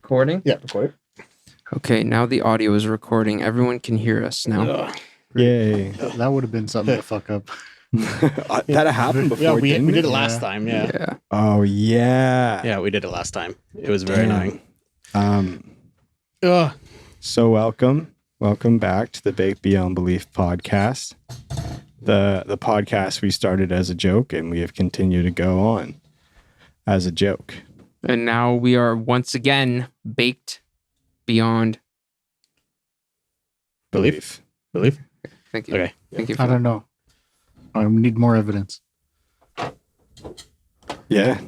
Recording? Yeah, record. Okay, now the audio is recording. Everyone can hear us now. Yay. That would have been something to fuck up. That happened before, Yeah, we didn't did it? it last time. Yeah. Oh, yeah. Yeah, we did it last time. It was very annoying. Ugh. So welcome back to the Baked Beyond Belief podcast. The podcast we started as a joke and we have continued to go on as a joke. And now we are once again baked beyond Belief? Thank you. Okay. Thank you. I don't know. I need more evidence. Yeah.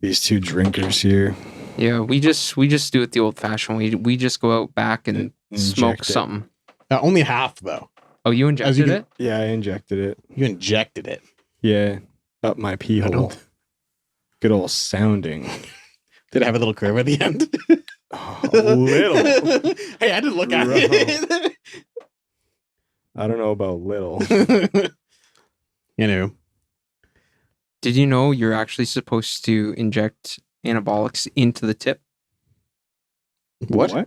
These two drinkers here. Yeah, we just do it the old fashioned way. We just go out back and smoke Inject it. something. Only half, though. Oh, you injected it? Yeah, I injected it. You injected it. Yeah. Up my pee I hole. don't- Good old sounding. Did it have a little curve at the end? A little. Hey, I didn't look at it. I don't know about little. You know. Did you know you're actually supposed to inject anabolics into the tip? What?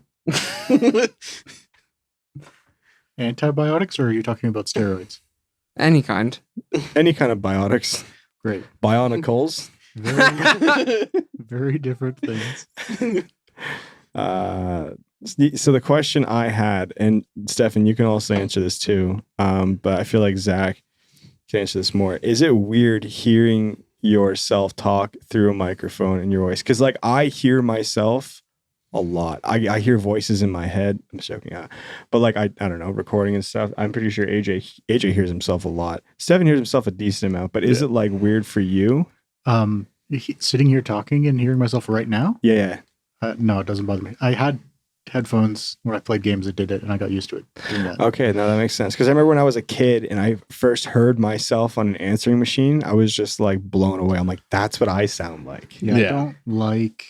Antibiotics, or are you talking about steroids? Any kind. Any kind of biotics. Great. Bionicles. Very, very different things. So the question I had, and Stefan, you can also answer this too, but I feel like Zack can answer this more. Is it weird hearing yourself talk through a microphone in your voice? Because like I hear myself a lot. I hear voices in my head. I'm joking, but like I don't know, recording and stuff. I'm pretty sure AJ hears himself a lot. Stefan hears himself a decent amount, but is it like weird for you? Sitting here talking and hearing myself right now? Yeah. No, it doesn't bother me. I had headphones when I played games that did it, and I got used to it doing that. Okay, no, that makes sense. Because I remember when I was a kid and I first heard myself on an answering machine, I was just like blown away. I'm like, that's what I sound like. Yeah, Yeah. I don't like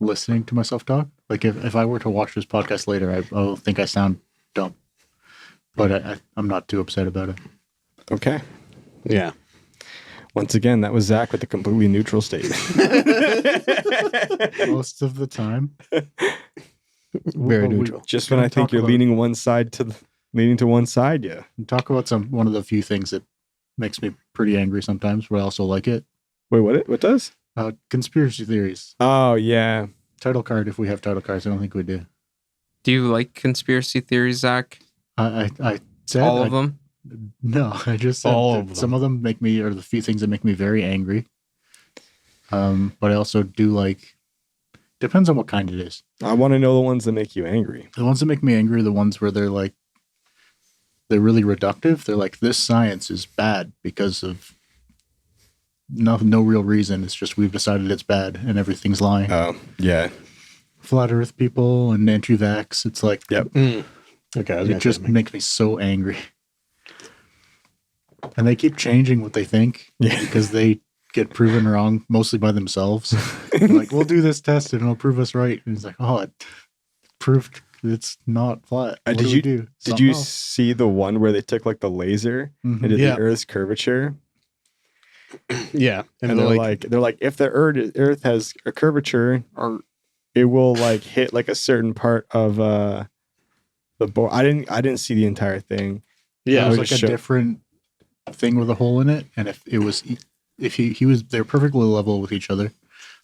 listening to myself talk. Like if I were to watch this podcast later, I'll think I sound dumb. But I'm not too upset about it. Okay. Yeah. Once again, that was Zack with a completely neutral statement. Most of the time. Very Well, we neutral. Just can when I think talk you're about- leaning to one side, yeah. Talk about one of the few things that makes me pretty angry sometimes, but I also like it. Wait, what does? Conspiracy theories. Oh, yeah. Title card, if we have title cards. I don't think we do. Do you like conspiracy theories, Zach? I said All of them? No, I just said All that of them. some of them are the few things that make me very angry. But I also do like, depends on what kind it is. I want to know the ones that make you angry. The ones that make me angry are the ones where they're really reductive. They're like, this science is bad because of no real reason. It's just we've decided it's bad and everything's lying. Oh, yeah. Flat Earth people and anti-vax. It's like, Yep. Okay. I was it gonna just say- makes me so angry. And they keep changing what they think Yeah. because they get proven wrong mostly by themselves. They're like, we'll do this test and it'll prove us right. And it's like, oh, it proved it's not flat. What Did do you- we do? Did Something you else. see the one where they took like the laser Mhm. and did Yeah. the Earth's curvature? Yeah. And they're like, if the Earth has a curvature, or it will like hit like a certain part of the board. I didn't see the entire thing. yeah. It was I like was a shook. different thing with a hole in it. And if he was, they're perfectly level with each other.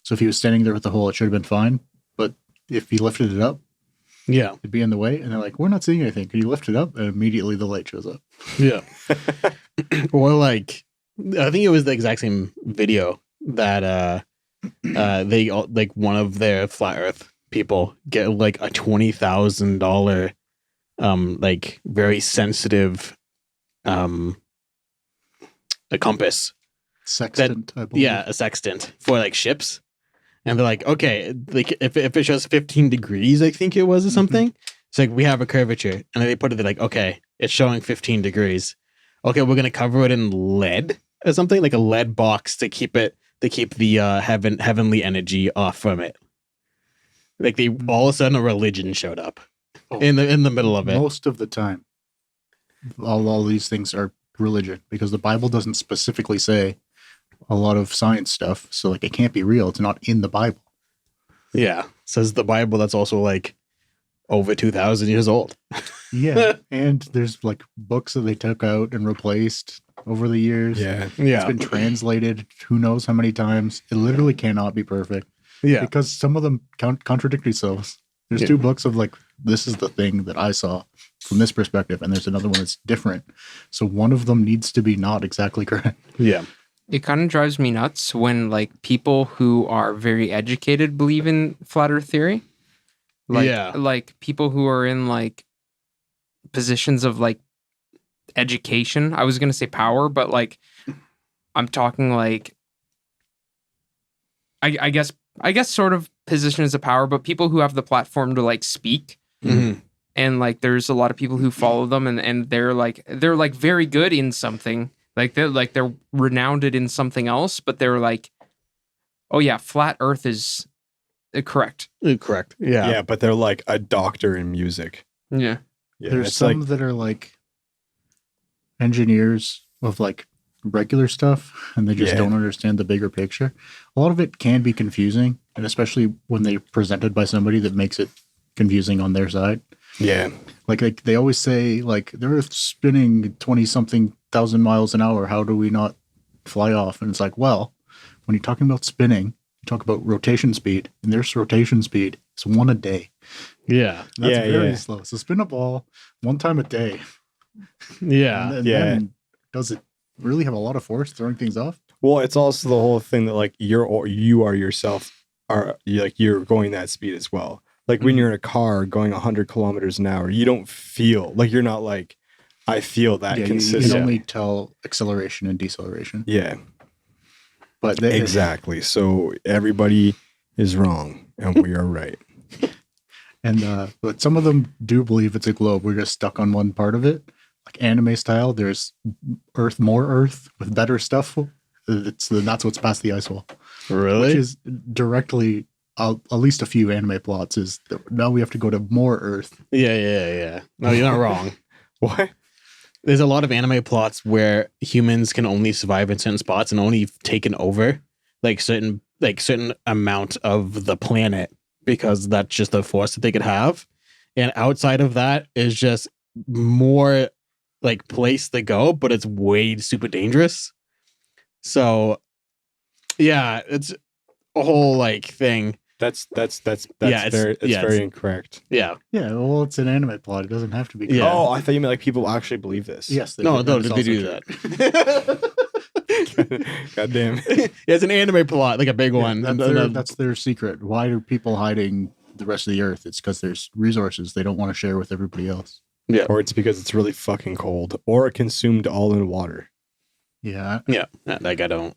So if he was standing there with the hole, it should have been fine. But if he lifted it up, Yeah. it'd be in the way. And they're like, we're not seeing anything. Can you lift it up? And immediately the light shows up. Yeah. Or like, I think it was the exact same video that they all, like one of their flat Earth people get like a $20,000 like very sensitive a compass. Sextant, I believe. Yeah, a sextant for like ships. And they're like, okay, like if it shows 15 degrees, I think it was or something. It's like we have a curvature. And then they put it like, okay, it's showing 15 degrees. Okay, we're gonna cover it in lead or something, like a lead box to keep the heavenly energy off from it. Like they all of a sudden a religion showed up Oh. in the middle of it. Most of the time, all these things are religion because the Bible doesn't specifically say a lot of science stuff. So like it can't be real. It's not in the Bible. Yeah. Says the Bible that's also like over 2,000 years old. Yeah. And there's like books that they took out and replaced over the years. Yeah. It's Yeah. been translated who knows how many times. It literally cannot be perfect Yeah. because some of them contradict themselves. There's Yeah. 2 books of like, this is the thing that I saw from this perspective, and there's another one that's different. So one of them needs to be not exactly correct. Yeah. It kind of drives me nuts when like people who are very educated believe in flat earth theory. Like, Yeah. like people who are in like positions of like education. I was going to say power, but like I'm talking like I guess sort of positions of power, but people who have the platform to like speak. Mhm. And like there's a lot of people who follow them and they're like very good in something. They're renowned in something else, but they're like, oh yeah, flat earth is correct. Correct. Yeah. Yeah, but they're like a doctor in music. Yeah. Yeah, There's it's some like that are like engineers of like regular stuff, and they just Yeah. don't understand the bigger picture. A lot of it can be confusing, and especially when they're presented by somebody that makes it confusing on their side. yeah. Like they always say, like the Earth's spinning 20-something thousand miles an hour. How do we not fly off? And it's like, well, when you're talking about spinning, you talk about rotation speed, and there's rotation speed. It's 1 a day. Yeah. That's Yeah, very yeah. slow. So spin a ball 1 time a day. Yeah. And Yeah. then does it really have a lot of force throwing things off? Well, it's also the whole thing that like you are yourself you're going that speed as well. Like when you're in a car going 100 kilometers an hour, you don't feel like you're not like I feel that Yeah, you consistent. can only tell acceleration and deceleration. Yeah, But they, exactly. So everybody is wrong and we are right. But some of them do believe it's a globe. We're just stuck on one part of it, like anime style. There's more Earth with better stuff. That's what's past the ice wall, Really? which is directly at least a few anime plots. Is that now we have to go to more Earth. Yeah. No, you're not wrong. What? There's a lot of anime plots where humans can only survive in certain spots and only taken over certain amount of the planet because that's just the force that they could have. And outside of that is just more like place to go, but it's way super dangerous. So yeah, it's a whole like thing. That's Yeah, very incorrect. Yeah. Yeah, well, it's an anime plot. It doesn't have to be. Yeah. Oh, I thought you meant like people actually believe this. Yes. No, that is they also do true. that. God damn. It's an anime plot, like a big Yeah, one. that's their secret. Why are people hiding the rest of the Earth? It's because there's resources they don't want to share with everybody else. Or it's because it's really fucking cold, or it consumed all in water. Yeah, Yeah, like I don't.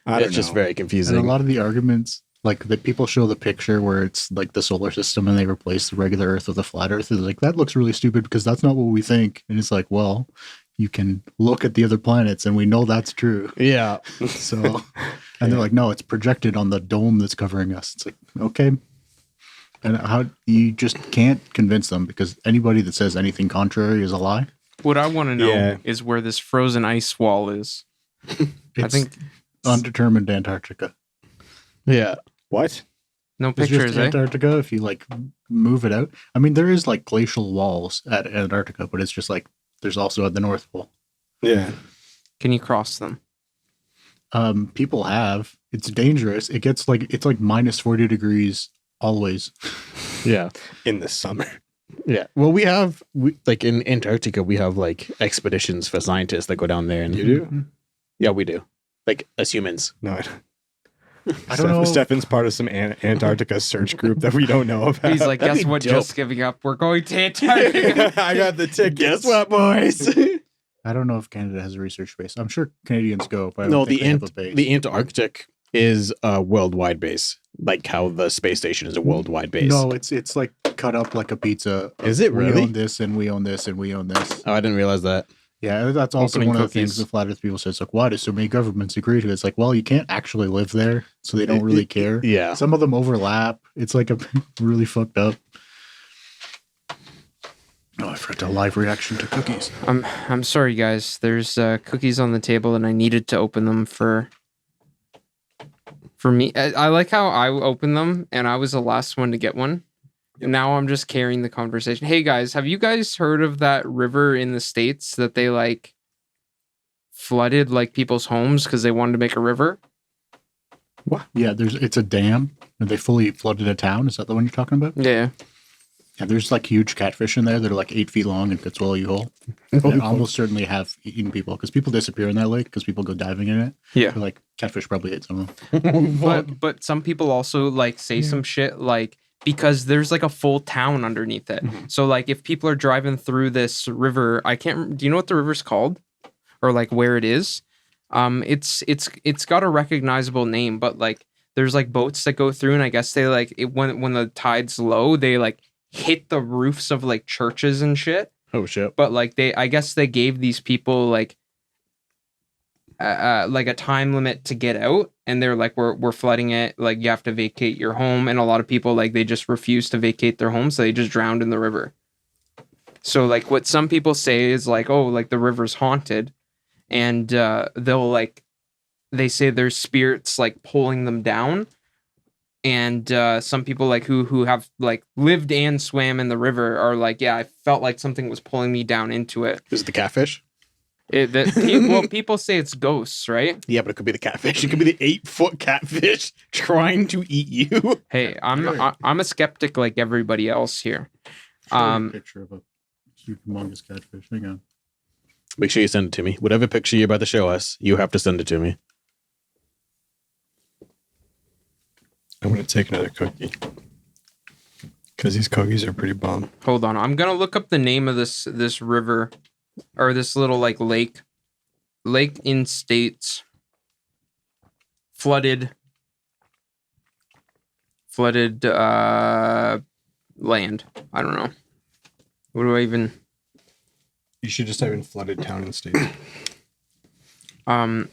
I don't It's just know. very and confusing. a lot of the arguments, like that people show the picture where it's like the solar system and they replace the regular Earth with a flat Earth. It's like that looks really stupid because that's not what we think. And it's like, well, you can look at the other planets and we know that's true. Yeah, So, and they're like, no, it's projected on the dome that's covering us. It's like, okay. And how you just can't convince them because anybody that says anything contrary is a lie. What I want to know Yeah. is where this frozen ice wall is. I It's think undetermined Antarctica. yeah, What? no It's pictures, just eh? Antarctica. If you like move it out, I mean, there is like glacial walls at Antarctica, but it's just like there's also at the North Pole. Yeah. Can you cross them? People have. It's dangerous. It's like minus 40 degrees always. yeah, In the summer. yeah. Well, we like in Antarctica, we have like expeditions for scientists that go down there, and You do? yeah, we do. Like as humans. No, I I don't know. Stefan's part of some Antarctica search group that we don't know about. He's like, That'd guess be what? dope. Just giving up. We're going to Antarctica. I got the ticket. Guess what, boys? I don't know if Canada has a research base. I'm sure Canadians go, but I don't No, think they have a base. the Antarctic is a worldwide base, like how the space station is a worldwide base. No, it's like cut up like a pizza. Is it We really? own this and we own this and we own this. Oh, I didn't realize that. Yeah, that's also Opening one of the cookies. things the flat Earth people say. It's like, why do so many governments agree to it? It's like, well, you can't actually live there, so they don't really care. Yeah. Some of them overlap. It's like a really fucked up. Oh, I forgot a live reaction to cookies. I'm sorry, guys. There's cookies on the table, and I needed to open them for For me, I like how I opened them and I was the last one to get one. And now I'm just carrying the conversation. Hey guys, have you guys heard of that river in the States that they like flooded like people's homes because they wanted to make a river? What? Yeah, it's a dam, and they fully flooded a town. Is that the one you're talking about? Yeah. Yeah, there's like huge catfish in there that are like 8 feet long and could swallow you whole. They almost certainly have eaten people because people disappear in that lake because people go diving in it. Yeah. But, like catfish probably ate some of them. But some people also like say some shit like because there's like a full town underneath it. So like if people are driving through this river, do you know what the river's called? Or like where it is? It's got a recognizable name, but like there's like boats that go through and I guess they like when the tide's low, they like hit the roofs of like churches and shit. Oh shit. But like I guess they gave these people like a time limit to get out, and they're like, we're flooding it, like you have to vacate your home, and a lot of people like they just refuse to vacate their home, so they just drowned in the river. So like what some people say is like, oh, like the river's haunted, and they say there's spirits like pulling them down. And some people like who have like lived and swam in the river are like, yeah, I felt like something was pulling me down into it. Is it the catfish? People say it's ghosts, right? Yeah, but it could be the catfish. It could be the 8-foot catfish trying to eat you. Hey, I'm a skeptic like everybody else here. Show me a picture of a humongous catfish. Hang on. Make sure you send it to me. Whatever picture you're about to show us, you have to send it to me. I'm going to take another cookie. Because these cookies are pretty bomb. Hold on, I'm gonna look up the name of this river, or this little like lake in States. Flooded land. I don't know. What do I even? You should just type in flooded town in States. God.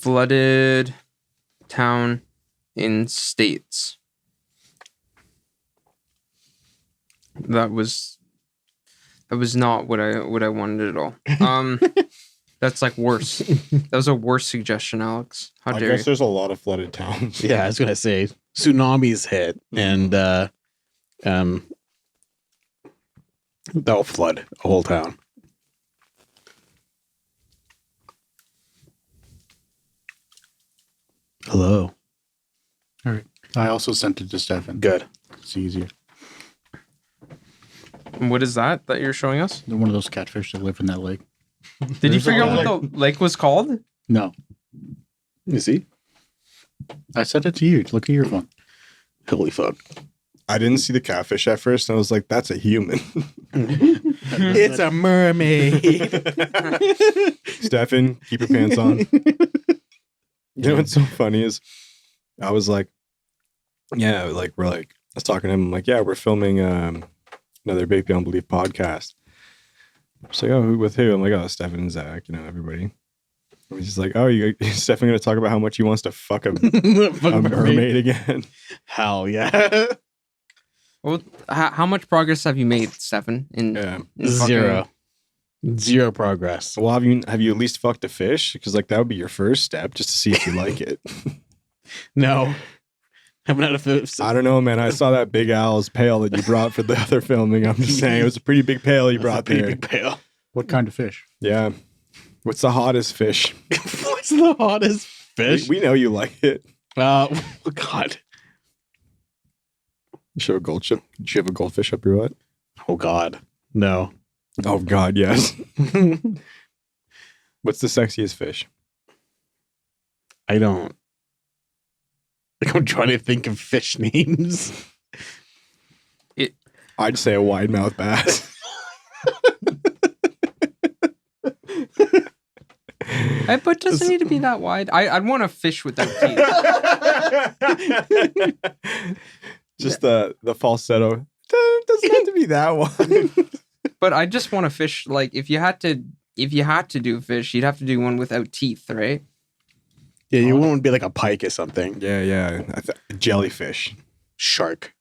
Flooded town in States. That was not what I wanted at all. That's like worse. That was a worse suggestion, Alex. How I dare guess you? there's a lot of flooded towns. Yeah, I was gonna say tsunamis hit and that'll flood a whole town. Hello. All right. I also sent it to Stefan. Good. It's easier. What is that you're showing us? They're one of those catfish that live in that lake. Did you There's figure all out what the lake was called? No. You see? I sent it to you. Look at your phone. Holy fuck. I didn't see the catfish at first, and I was like, that's a human. It's a mermaid. Stefan, keep your pants on. You know what's so funny is I was like, yeah, like I was talking to him, I'm like, yeah, we're filming another Bake Beyond Belief podcast. She's like, oh, with who? I'm like, oh, Stefan and Zack, everybody. And he's like, oh, is Stefan going to talk about how much he wants to fuck a mermaid again? Hell yeah. Well, how much progress have you made, Stefan? In Zero progress. Well, have you at least fucked a fish? Because like that would be your first step, just to see if you like it. No. Haven't had a fish. I don't know, man. I saw that big owl's pail that you brought for the other filming. I'm just saying, it was a pretty big pail you brought there. Big pail. What kind of fish? Yeah. What's the hottest fish? What's the hottest fish? We know you like it. Oh God. You should have a goldfish. Did you have a goldfish up your butt? Oh God. No. Oh God, yes. What's the sexiest fish? I don't. Like, I'm trying to think of fish names. I'd say a wide mouth bass. But doesn't need to be that wide. I'd want a fish without teeth. Just the falsetto. Doesn't have to be that wide. But I just want a fish. Like if you had to do fish, you'd have to do one without teeth, right? Yeah, you won't be like a pike or something. Yeah. Jellyfish. Shark.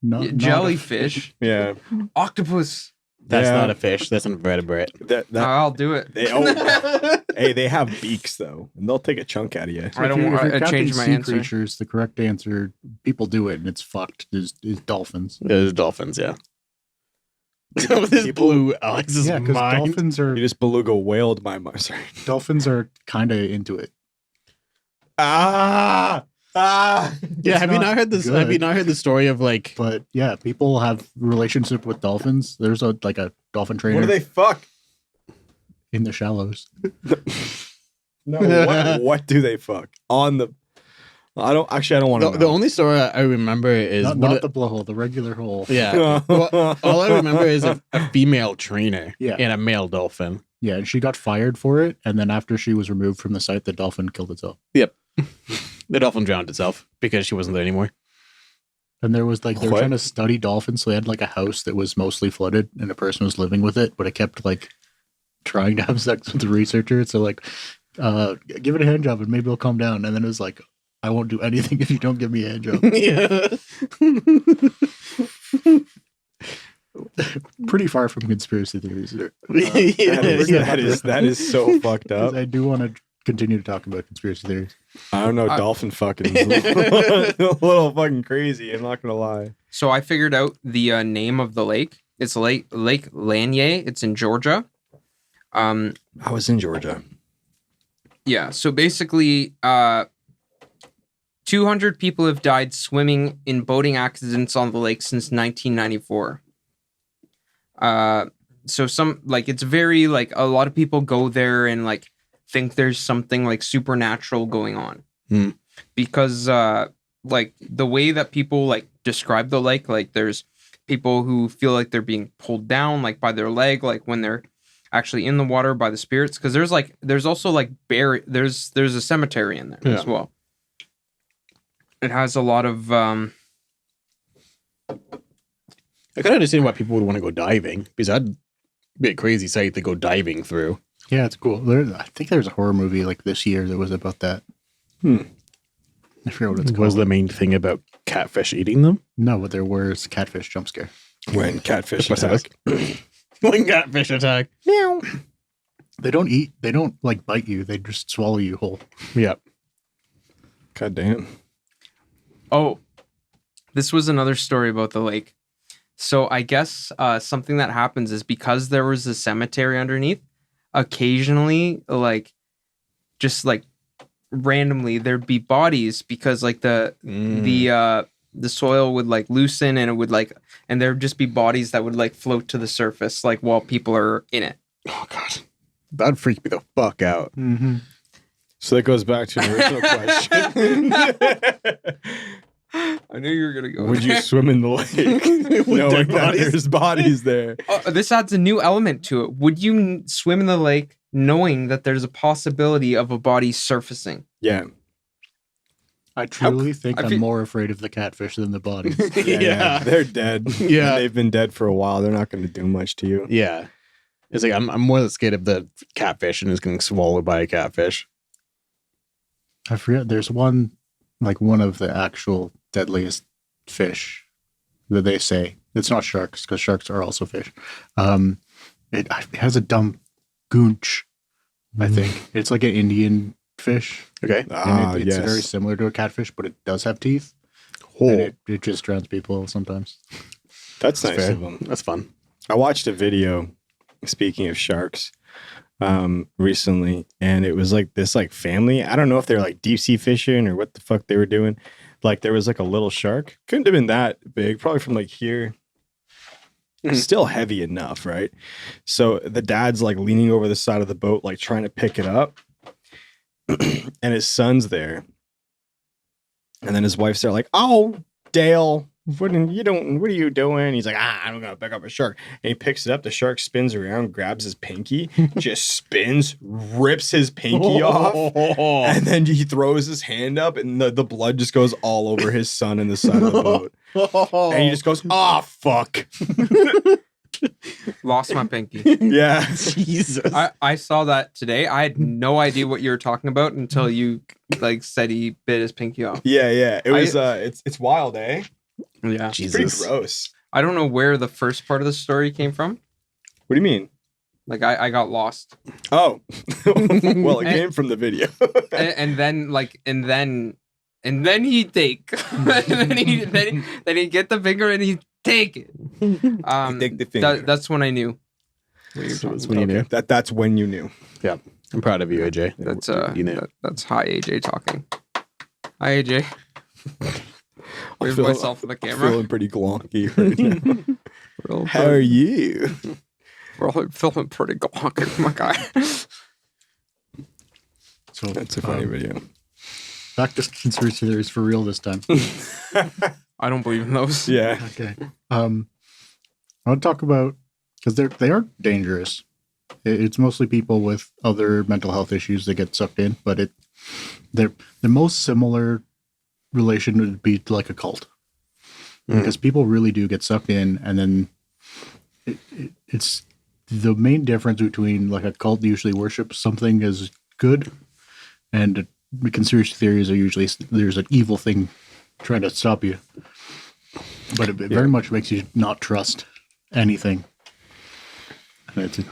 No, Jellyfish, Yeah. octopus. That's Yeah. not a fish. That's an invertebrate. That I'll do it. hey, they have beaks though, and they'll take a chunk out of you. I don't If want you're to counting change my sea answer. creatures, the correct answer, people do it and it's fucked, is dolphins. There's dolphins, yeah. With this blue Alex's Yeah, because mind. You just beluga whaled my mind. Sorry. dolphins are kind of into it. Ah. Yeah, It's have you not not heard this? good. Have you not heard the story of like? But yeah, people have relationship with dolphins. There's a dolphin trainer What do they fuck? in the shallows. No. What do they fuck on the? I don't want to. The only story I remember is Not, one not of- the blowhole, the regular hole. yeah. Well, all I remember is a female trainer Yeah. and a male dolphin. Yeah, and she got fired for it, and then after she was removed from the site, the dolphin killed itself. The dolphin drowned itself because she wasn't there anymore. And there was like they were What? trying to study dolphins, so they had like a house that was mostly flooded, and a person was living with it, but it kept like trying to have sex with the researcher. So like, give it a hand job, and maybe it'll calm down. And then it was like, I won't do anything if you don't give me a hand job. Yeah. Pretty far from conspiracy theories. That is so fucked up. Because I do want to continue to talk about conspiracy theories. I don't know. Dolphin fucking is a little fucking crazy. I'm not gonna lie. So I figured out the name of the lake. It's Lake Lanier. It's in Georgia. I was in Georgia. Yeah. So basically, 200 people have died swimming in boating accidents on the lake since 1994. So it's very like a lot of people go there and like think there's something like supernatural going on. Because like the way that people like describe the lake, like there's people who feel like they're being pulled down like by their leg, like when they're actually in the water by the spirits. Because there's also like there's a cemetery in there as well. It has a lot of I can understand why people would want to go diving because that'd be a crazy sight to go diving through. Yeah, it's cool. I think there's a horror movie like this year that was about that. I forget what it's What was called. the main thing about catfish eating them? No, but there was catfish jump scare. When catfish What's attack. When catfish attack. Meow. They don't eat. They don't like bite you. They just swallow you whole. Yep. God damn. Oh, this was another story about the lake. So I guess something that happens is because there was a cemetery underneath, occasionally, like, just like randomly, there'd be bodies because like the soil would like loosen and it would like, and there'd just be bodies that would like float to the surface like while people are in it. Oh god, that'd freak me the fuck out. Mm-hmm. So that goes back to the original question. I knew you were gonna go. Would you swim in the lake knowing that there's bodies there? This adds a new element to it. Would you swim in the lake knowing that there's a possibility of a body surfacing? Yeah. I truly think I I'm feel- more afraid of the catfish than the bodies. Yeah. They're dead. Yeah. They've been dead for a while. They're not going to do much to you. Yeah. It's like I'm more scared of the catfish and is getting swallowed by a catfish. I forget. There's one of the actual deadliest fish that they say. It's not sharks because sharks are also fish. It has a dumb goonch, I think. It's like an Indian fish. Okay. And it's very similar to a catfish, but it does have teeth. And it just drowns people sometimes. That's nice fair. of them. That's fun. I watched a video, speaking of sharks, recently, and it was like this like family. I don't know if they're like deep sea fishing or what the fuck they were doing. Like there was like a little shark. Couldn't have been that big, probably from like here. Still heavy enough, right? So the dad's like leaning over the side of the boat, like trying to pick it up. And his son's there. And then his wife's there, like, "Oh, Dale, what are you doing?" He's like, "I'm gonna pick up a shark." And he picks it up. The shark spins around, grabs his pinky, just spins, rips his pinky off, and then he throws his hand up, and the blood just goes all over his son and the side of the boat. And he just goes, "Oh fuck." Lost my pinky. Yeah. Jesus. I saw that today. I had no idea what you were talking about until you like said he bit his pinky off. Yeah. It was it's wild, eh? Yeah. It's pretty gross. I don't know where the first part of the story came from. What do you mean? Like I got lost, Oh, well, it came from the video. and then he'd take, then he'd get the finger and he'd take it. Take the finger. That's when I knew. What you're So talking that's when you about. knew. That's when you knew. Yeah, I'm proud of you, AJ. That's you knew. that's high AJ talking. Hi AJ. Wave feel- myself in the camera. Feeling pretty glonky right now. Real How are you? We're all feeling pretty glonky, my guy. So That's a funny video. back to conspiracy theories for real this time. I don't believe in those. Yeah. Okay. I want to talk about because they are dangerous. It's mostly people with other mental health issues that get sucked in, but the most similar relation would be to like a cult, because people really do get sucked in, and then it's the main difference between like a cult usually worships something as good, and conspiracy theories are usually there's an evil thing trying to stop you, but it very much makes you not trust anything. And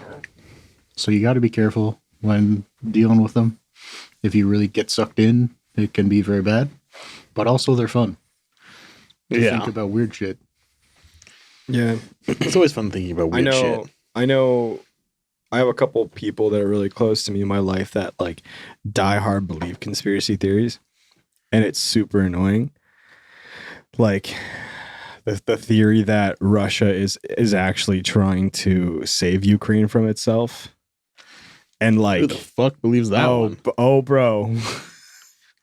so you got to be careful when dealing with them. If you really get sucked in, it can be very bad, but also they're fun. You think about weird shit. Yeah. It's always fun thinking about weird shit. I know I have a couple people that are really close to me in my life that like die hard believe conspiracy theories, and it's super annoying. Like the theory that Russia is actually trying to save Ukraine from itself. And Who like the fuck believes that one? Bro.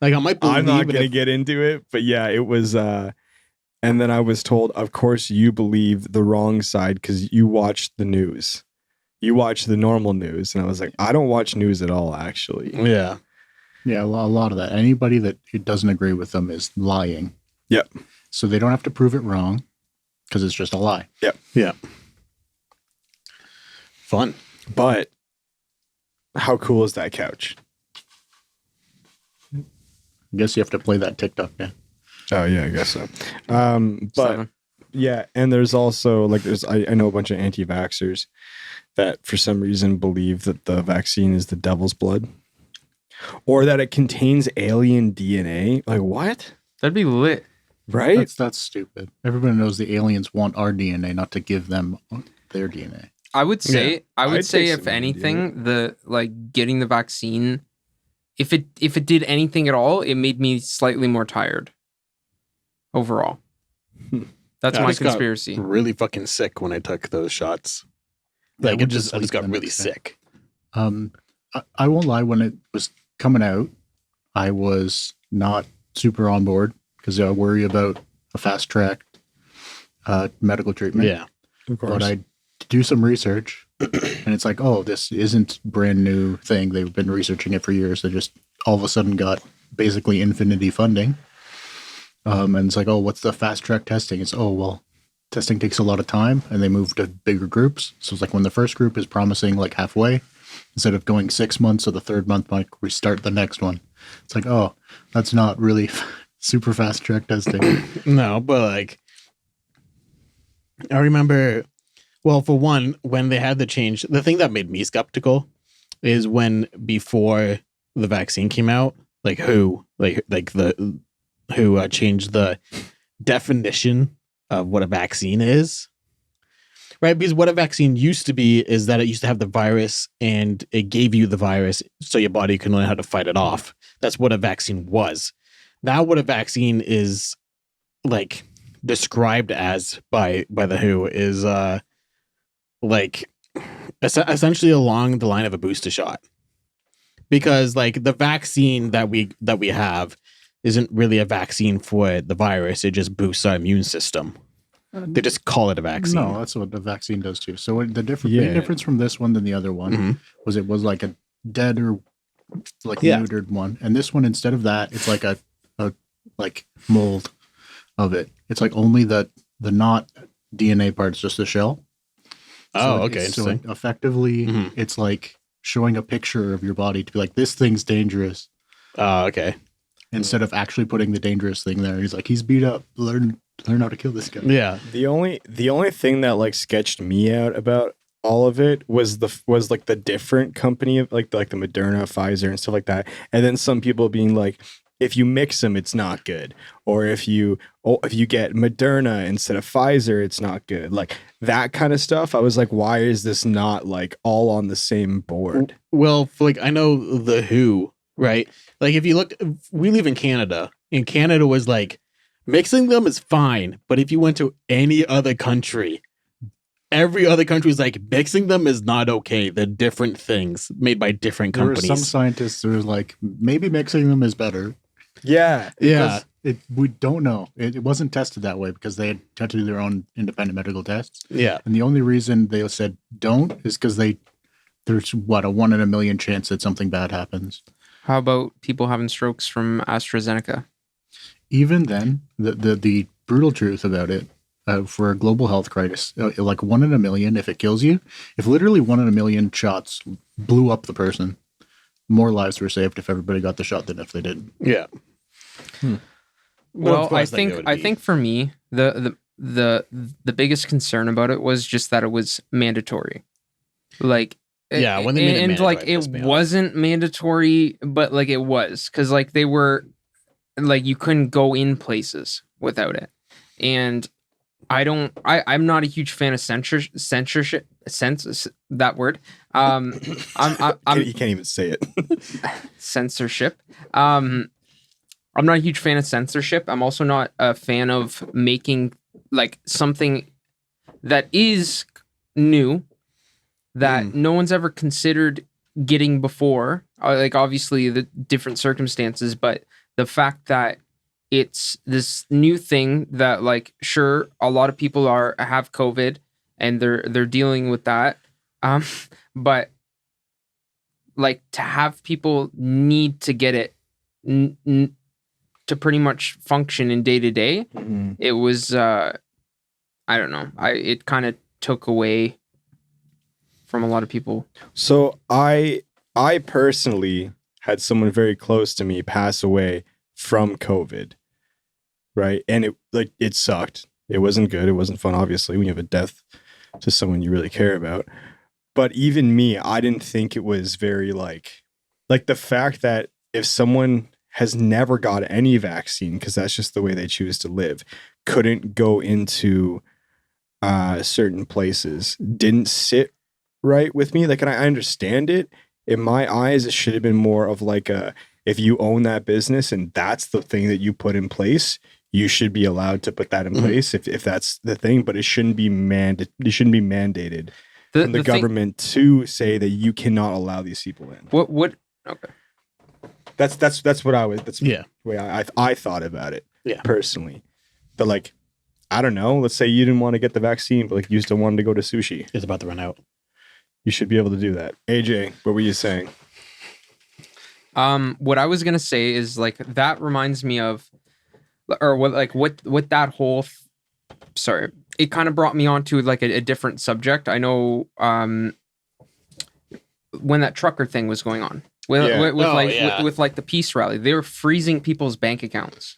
Like I might believe I'm not it gonna if- get into it, but yeah, it was and then I was told, of course you believe the wrong side because you watch the news. You watch the normal news. And I was like, I don't watch news at all, actually. Yeah. Yeah, a lot of that. Anybody that it doesn't agree with them is lying. Yep. So they don't have to prove it wrong because it's just a lie. Yeah. Fun. But how cool is that couch? I guess you have to play that TikTok now. Oh yeah, I guess so. But 7. yeah, and there's also like I know a bunch of anti-vaxxers that for some reason believe that the vaccine is the devil's blood, or that it contains alien DNA. Like what? That'd be lit. Right? That's stupid. Everybody knows the aliens want our DNA, not to give them their DNA. I would say, Yeah. I would I'd say, take if some anything, the like getting the vaccine, if it did anything at all, it made me slightly more tired. Overall, that's I my just got conspiracy. really fucking sick when I took those shots. Yeah, Like I I went to just sleep got the really next day. sick. I won't lie. When it was coming out, I was not super on board because I worry about a fast track medical treatment. Yeah. Of But I do some research, and it's like, oh, this isn't brand new thing. They've been researching it for years. They just all of a sudden got basically infinity funding. And it's like, oh, what's the fast track testing? It's, oh, well, testing takes a lot of time, and they move to bigger groups. So it's like when the first group is promising like halfway, instead of going 6 months, so the third month might restart the next one. It's like, oh, that's not really super fast track testing. No, but like I remember, well, for one, when they had the change, the thing that made me skeptical is when before the vaccine came out, like who changed the definition of what a vaccine is. Right? Because what a vaccine used to be is that it used to have the virus and it gave you the virus so your body can learn how to fight it off. That's what a vaccine was. Now what a vaccine is like described as by the WHO is like essentially along the line of a booster shot. Because like the vaccine that we have isn't really a vaccine for the virus, it just boosts our immune system. They just call it a vaccine. No, that's what the vaccine does too. So the Yeah. big difference from this one than the other one Mhm. was it was like a dead or like Yeah. neutered one, and this one instead of that, it's like a like mold of it. It's like only the not DNA parts, just the shell. Oh, So okay, So interesting. effectively, Mhm. it's like showing a picture of your body to be like, this thing's dangerous, Oh, okay. instead of actually putting the dangerous thing there. He's like, he's beat up. Learn how to kill this guy. Yeah. The only thing that like sketched me out about all of it was like the different company of like the Moderna, Pfizer, and stuff like that. And then some people being like, if you mix them, it's not good. Or if you get Moderna instead of Pfizer, it's not good. Like that kind of stuff. I was like, why is this not like all on the same board? Well, for like I know the WHO, right? Like if you look, we live in Canada, and Canada was like mixing them is fine, but if you went to any other country, every other country is like mixing them is not okay. They're different things made by different There were companies. some scientists who were like, maybe mixing them is better. Yeah. Yeah. We don't know. It wasn't tested that way because they had to do their own independent medical tests. Yeah. And the only reason they said don't is because there's what, a 1 in a million chance that something bad happens. How about people having strokes from AstraZeneca? Even then, the brutal truth about it, for a global health crisis, like 1 in a million, if it kills you, if literally 1 in a million shots blew up the person, more lives were saved if everybody got the shot than if they didn't. Yeah. Well, of I course, like, it would be. think for me the biggest concern about it was just that it was mandatory. Like Yeah, when they made it and like mandatory, it it pissed me off. wasn't mandatory, but like it was because like they were like you couldn't go in places without it, and I'm not a huge fan of censorship. That word. I'm You can't even say it. censorship. I'm not a huge fan of censorship. I'm also not a fan of making like something that is new that no one's ever considered getting before. Like obviously the different circumstances, but the fact that it's this new thing that like sure a lot of people have COVID and they're dealing with that, but like to have people need to get it to pretty much function in day to day, it was I don't know. It kind of took away from a lot of people. So I personally had someone very close to me pass away from COVID, right? And it sucked. It wasn't good. It wasn't fun, obviously, when you have a death to someone you really care about. But even me, I didn't think it was very like the fact that if someone has never got any vaccine, because that's just the way they choose to live, couldn't go into certain places, didn't sit right with me. Like, and I understand it. In my eyes, it should have been more of like if you own that business and that's the thing that you put in place, you should be allowed to put that in place if that's the thing. But it shouldn't be mandated from the government to say that you cannot allow these people in. What? Okay. That's what I was. That's Yeah. the way I thought about it. Yeah. Personally, but like, I don't know. Let's say you didn't want to get the vaccine, but like you still wanted to go to sushi. It's about to run out. You should be able to do that. AJ, what were you saying? What I was gonna say is like that reminds me of, or what that whole. Sorry, it kind of brought me onto like a different subject. I know when that trucker thing was going on with the peace rally, they were freezing people's bank accounts.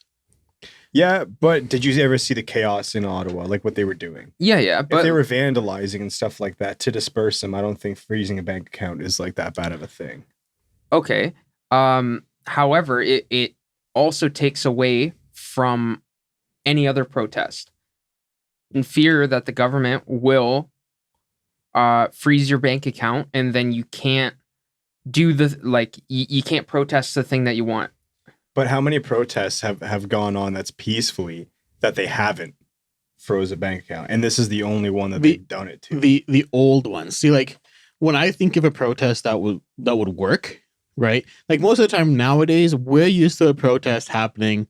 Yeah, but did you ever see the chaos in Ottawa, like what they were doing? Yeah, but if they were vandalizing and stuff like that to disperse them, I don't think freezing a bank account is like that bad of a thing. Okay. However, it also takes away from any other protest in fear that the government will freeze your bank account and then you can't do you can't protest the thing that you want. But how many protests have gone on that's peacefully that they haven't froze a bank account? And this is the only one that they've done it to. The old ones. See, like when I think of a protest that would work, right? Like most of the time nowadays, we're used to a protest happening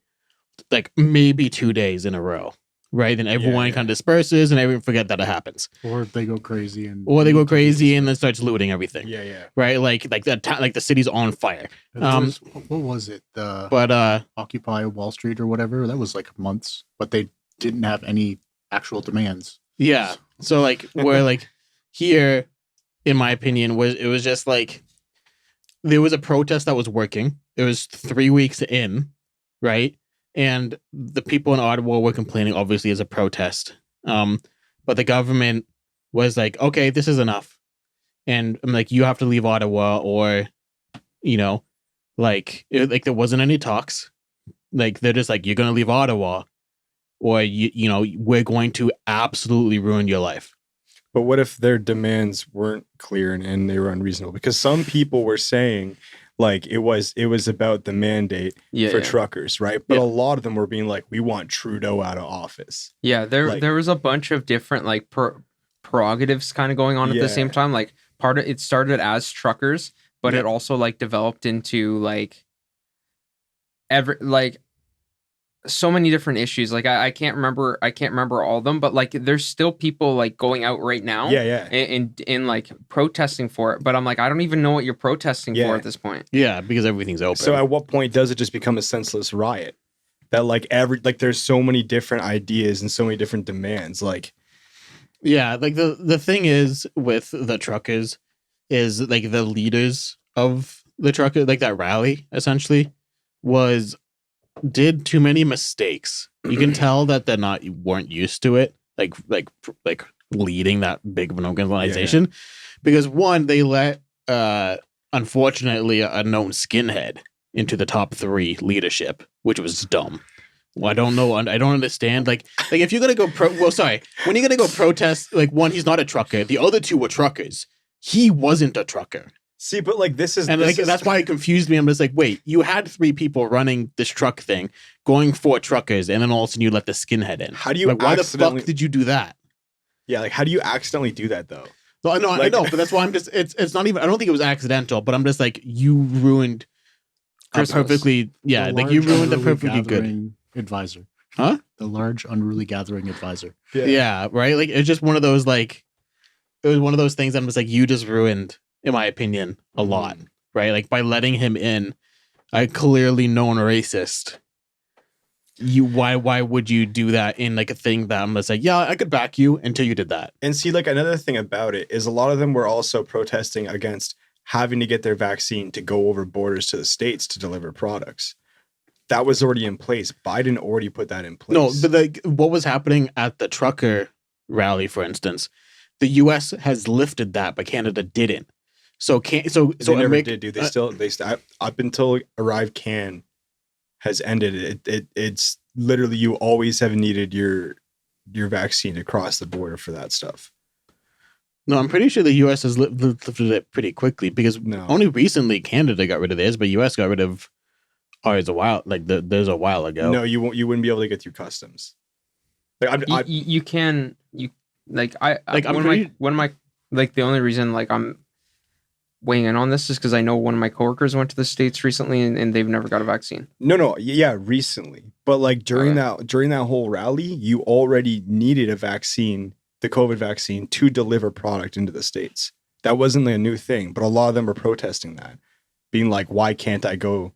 like maybe 2 days in a row, right? And everyone kind of disperses and everyone forget that it happens. Or they go crazy and then starts looting everything. Yeah. Right? Like that like the city's on fire. What was it? Occupy Wall Street or whatever. That was like months, but they didn't have any actual demands. Yeah. So like where like here, in my opinion, it was just like there was a protest that was working. It was 3 weeks in, right? And the people in Ottawa were complaining, obviously, as a protest. But the government was like, okay, this is enough. And I'm like, you have to leave Ottawa, or, you know, like there wasn't any talks. Like, they're just like, you're going to leave Ottawa, or, you know, we're going to absolutely ruin your life. But what if their demands weren't clear and they were unreasonable? Because some people were saying like it was about the mandate for truckers, right? But a lot of them were being like, we want Trudeau out of office. Yeah, there was a bunch of different like prerogatives kind of going on at the same time. Like part of it started as truckers, but it also like developed into like so many different issues. Like I can't remember all of them, but like there's still people like going out right now and like protesting for it. But I'm like, I don't even know what you're protesting for at this point. Yeah, because everything's open. So at what point does it just become a senseless riot? That like there's so many different ideas and so many different demands. Like, yeah, like the thing is with the truckers is like the leaders of the trucker, like that rally essentially did too many mistakes. You can tell that they weren't used to it, like leading that big of an organization, because one, they let unfortunately a known skinhead into the top 3 leadership, which was dumb. Well, I don't know. I don't understand. Like if you're gonna go when you're gonna go protest, like, one, he's not a trucker. The other 2 were truckers. He wasn't a trucker. See, but like that's why it confused me. I'm just like, wait, you had 3 people running this truck thing, going for truckers, and then all of a sudden you let the skinhead in. How do you why the fuck did you do that? Yeah, like how do you accidentally do that though? No, I know, but that's why I'm just. It's not even. I don't think it was accidental, but I'm just like, you ruined a perfectly. Yeah, like you ruined a perfectly good advisor. Huh? The large unruly gathering advisor. Yeah, right. Like it's just one of those like. It was one of those things. I'm just like, you just ruined, in my opinion, a lot, right? Like by letting him in, a clearly known racist. Why would you do that in like a thing that I'm just like, yeah, I could back you until you did that. And see, like another thing about it is a lot of them were also protesting against having to get their vaccine to go over borders to the States to deliver products. That was already in place. Biden already put that in place. No, but like what was happening at the trucker rally, for instance, the U.S. has lifted that, but Canada didn't. So they never did, dude. They up until Arrive Can has ended. It's literally you always have needed your vaccine to cross the border for that stuff. No, I'm pretty sure the U.S. has lifted it pretty quickly because only recently Canada got rid of theirs, but U.S. got rid of ours a while ago. No, you wouldn't be able to get through customs. Like you can. Like the only reason like I'm weighing in on this is because I know one of my coworkers went to the States recently and they've never got a vaccine. No, yeah, recently. But like during that whole rally, you already needed a vaccine, the COVID vaccine, to deliver product into the States. That wasn't a new thing, but a lot of them were protesting that, being like, why can't I go?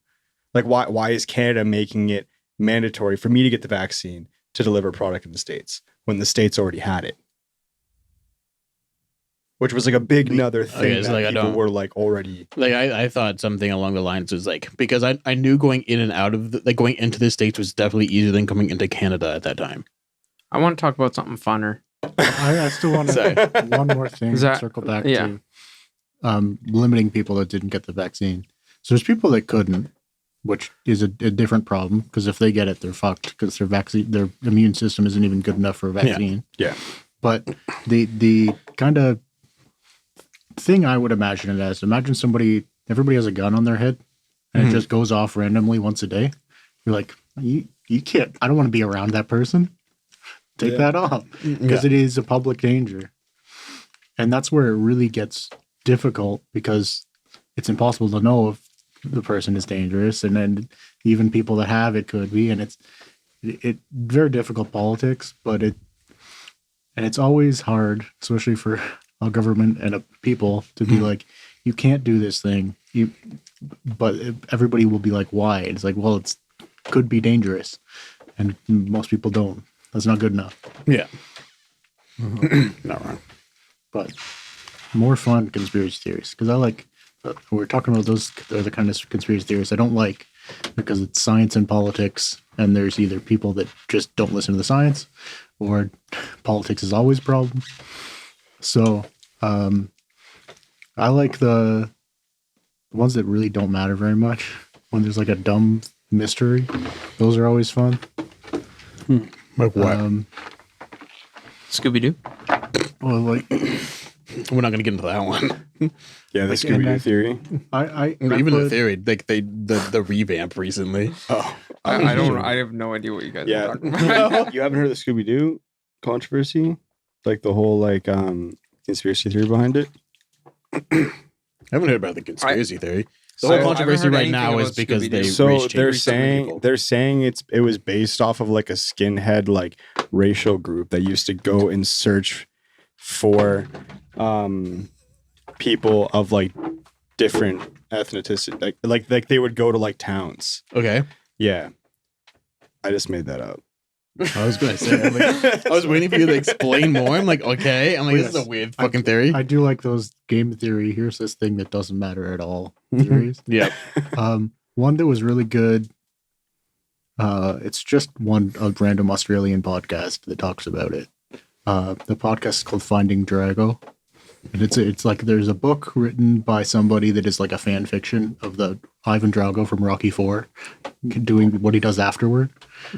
Like, why is Canada making it mandatory for me to get the vaccine to deliver product in the States when the States already had it? Which was like a big another thing that like people were like already. Like I thought something along the lines was like, because I knew going in and out of going into the States was definitely easier than coming into Canada at that time. I want to talk about something funner. I still want to one more thing. Circle back to limiting people that didn't get the vaccine. So there's people that couldn't, which is a different problem because if they get it, they're fucked because their immune system isn't even good enough for a vaccine. Yeah. But the kind of thing I would imagine it as, imagine everybody has a gun on their head and it just goes off randomly once a day. You're like, you can't, I don't want to be around that person. Take that off because it is a public danger. And that's where it really gets difficult because it's impossible to know if the person is dangerous. And then even people that have it could be, and it's very difficult politics, but it's always hard, especially for a government and a people to be like, you can't do this thing. But everybody will be like, why? And it's like, well, could be dangerous. And most people don't. That's not good enough. Yeah. Not wrong. But more fun conspiracy theories. Because I like, we're talking about those are the kind of conspiracy theories I don't like because it's science and politics. And there's either people that just don't listen to the science or politics is always a problem. So, I like the ones that really don't matter very much. When there's like a dumb mystery, those are always fun. Like what? Scooby Doo. Well, like We're not gonna get into that one. Yeah, the Like, Scooby Doo and theory. I Even the put- theory, like the revamp recently. Oh, I don't. I have no idea what you guys Yeah. are talking about. you haven't heard of the Scooby Doo controversy? Like the whole like conspiracy theory behind it? I haven't heard about the conspiracy theory. The So, whole I haven't controversy heard right anything now is about because Scooby-Doo. they So race they're changed some saying people. they're saying it was based off of like a skinhead like racial group that used to go and search for people of like different ethnicity, like they would go to like towns. Okay, Yeah, I just made that up. I was gonna say, I'm like, I was waiting for you to explain more. I'm like, okay, I'm like, this is a Yes. weird fucking theory. I do like those game theory. Here's this thing that doesn't matter at all. Theories. Yeah, One that was really good. It's just a random Australian podcast that talks about it. The podcast is called Finding Drago, and it's like there's a book written by somebody that is like a fan fiction of the Ivan Drago from Rocky IV, doing what he does afterward.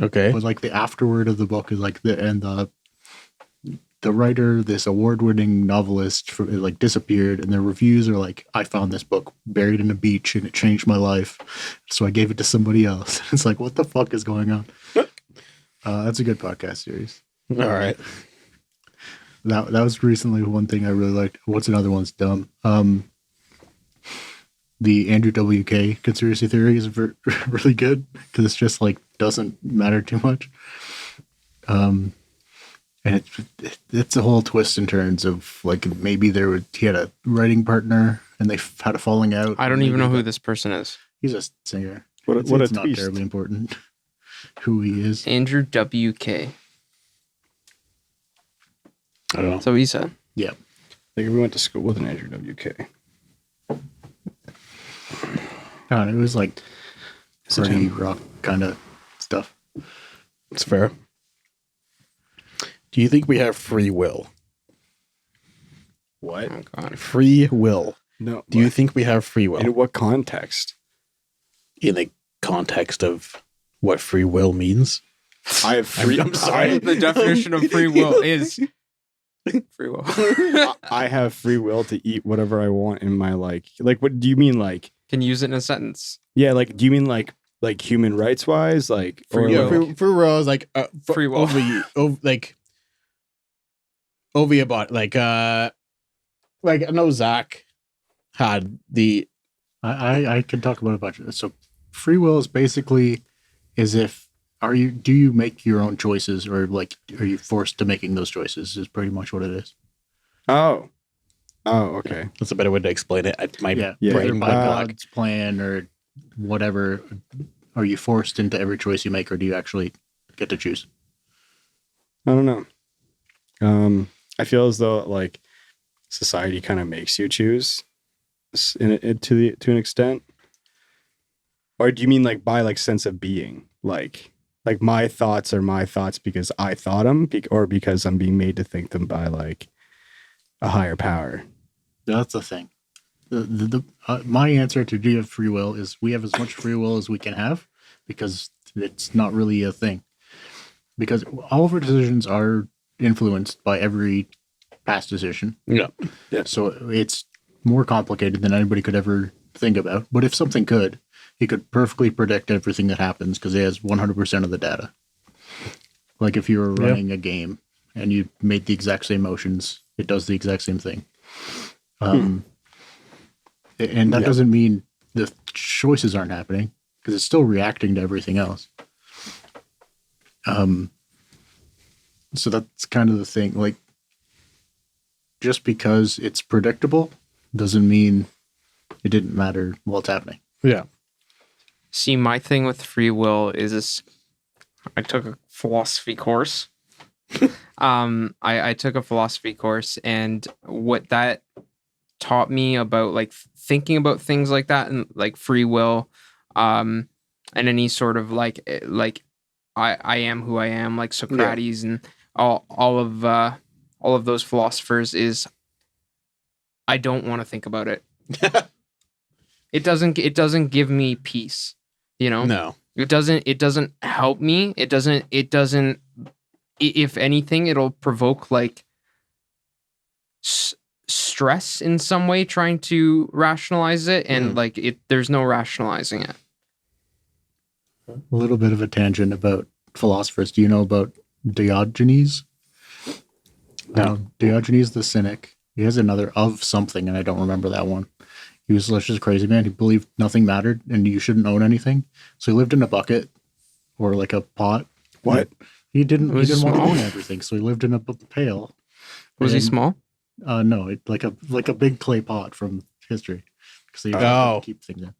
okay. But like the afterword of the book is like the writer, this award-winning novelist, like disappeared, and the reviews are like, I found this book buried in a beach and it changed my life, so I gave it to somebody else. It's like, what the fuck is going on? That's a good podcast series. All right. That was recently one thing I really liked. What's another one's dumb? The Andrew WK conspiracy theory is really good because it's just like doesn't matter too much. And it's a whole twist and turns of like maybe he had a writing partner and they had a falling out. I don't even know who Maybe this person is. he's a singer. What It's a not twist. terribly important who he is. Andrew WK. I don't know. So he said. Yeah. Like we went to school with an Andrew WK. It was like Is it party him? rock kind of stuff. It's fair. Do you think we have free will? What? Oh God. Free will. No. Do you think we have free will In what context? in the context of what free will means? I have free. I'm sorry. The definition of free will is free will. I have free will to eat whatever I want in my like. What do you mean? Like, Can use it in a sentence. yeah. Like, do you mean like human rights wise? Like, or Free will. like, Free will is like Free will. over your body. Like I know Zack had the I can talk about a bunch of this. So free will is basically as if do you make your own choices or like are you forced to making those choices is pretty much what it is. oh, okay. that's a better way to explain it. My Yeah. Yeah. Whether brain by went blank. God's plan or whatever, are you forced into every choice you make or do you actually get to choose? I don't know. I feel as though like society kind of makes you choose to an extent. Or do you mean like by like sense of being? Like my thoughts are my thoughts because I thought them, or because I'm being made to think them by like a higher power. That's the thing. My answer to do you have free will is we have as much free will as we can have because it's not really a thing. Because all of our decisions are influenced by every past decision. Yeah. So it's more complicated than anybody could ever think about. But if something could, he could perfectly predict everything that happens because he has 100% of the data. Like if you were running a game and you made the exact same motions, it does the exact same thing. And that doesn't mean the choices aren't happening because it's still reacting to everything else. So that's kind of the thing. Like, just because it's predictable doesn't mean it didn't matter while it's happening. Yeah. See, my thing with free will is I took a philosophy course. I took a philosophy course, and what that taught me about like thinking about things like that and like free will, and any sort of like I am who I am, like Socrates and all of those philosophers, is I don't want to think about it. It doesn't give me peace, you know? No. It doesn't help me. It doesn't if anything it'll provoke like stress in some way trying to rationalize it, and like there's no rationalizing it. A little bit of a tangent about philosophers. Do you know about Diogenes? Diogenes the Cynic. He has another of something, and I don't remember that one. He was just a crazy man. He believed nothing mattered and you shouldn't own anything. So he lived in a bucket or like a pot. What? He didn't want to small? own everything, so he lived in a pail. Was he And, small? No, like a big clay pot from history. So you keep things in.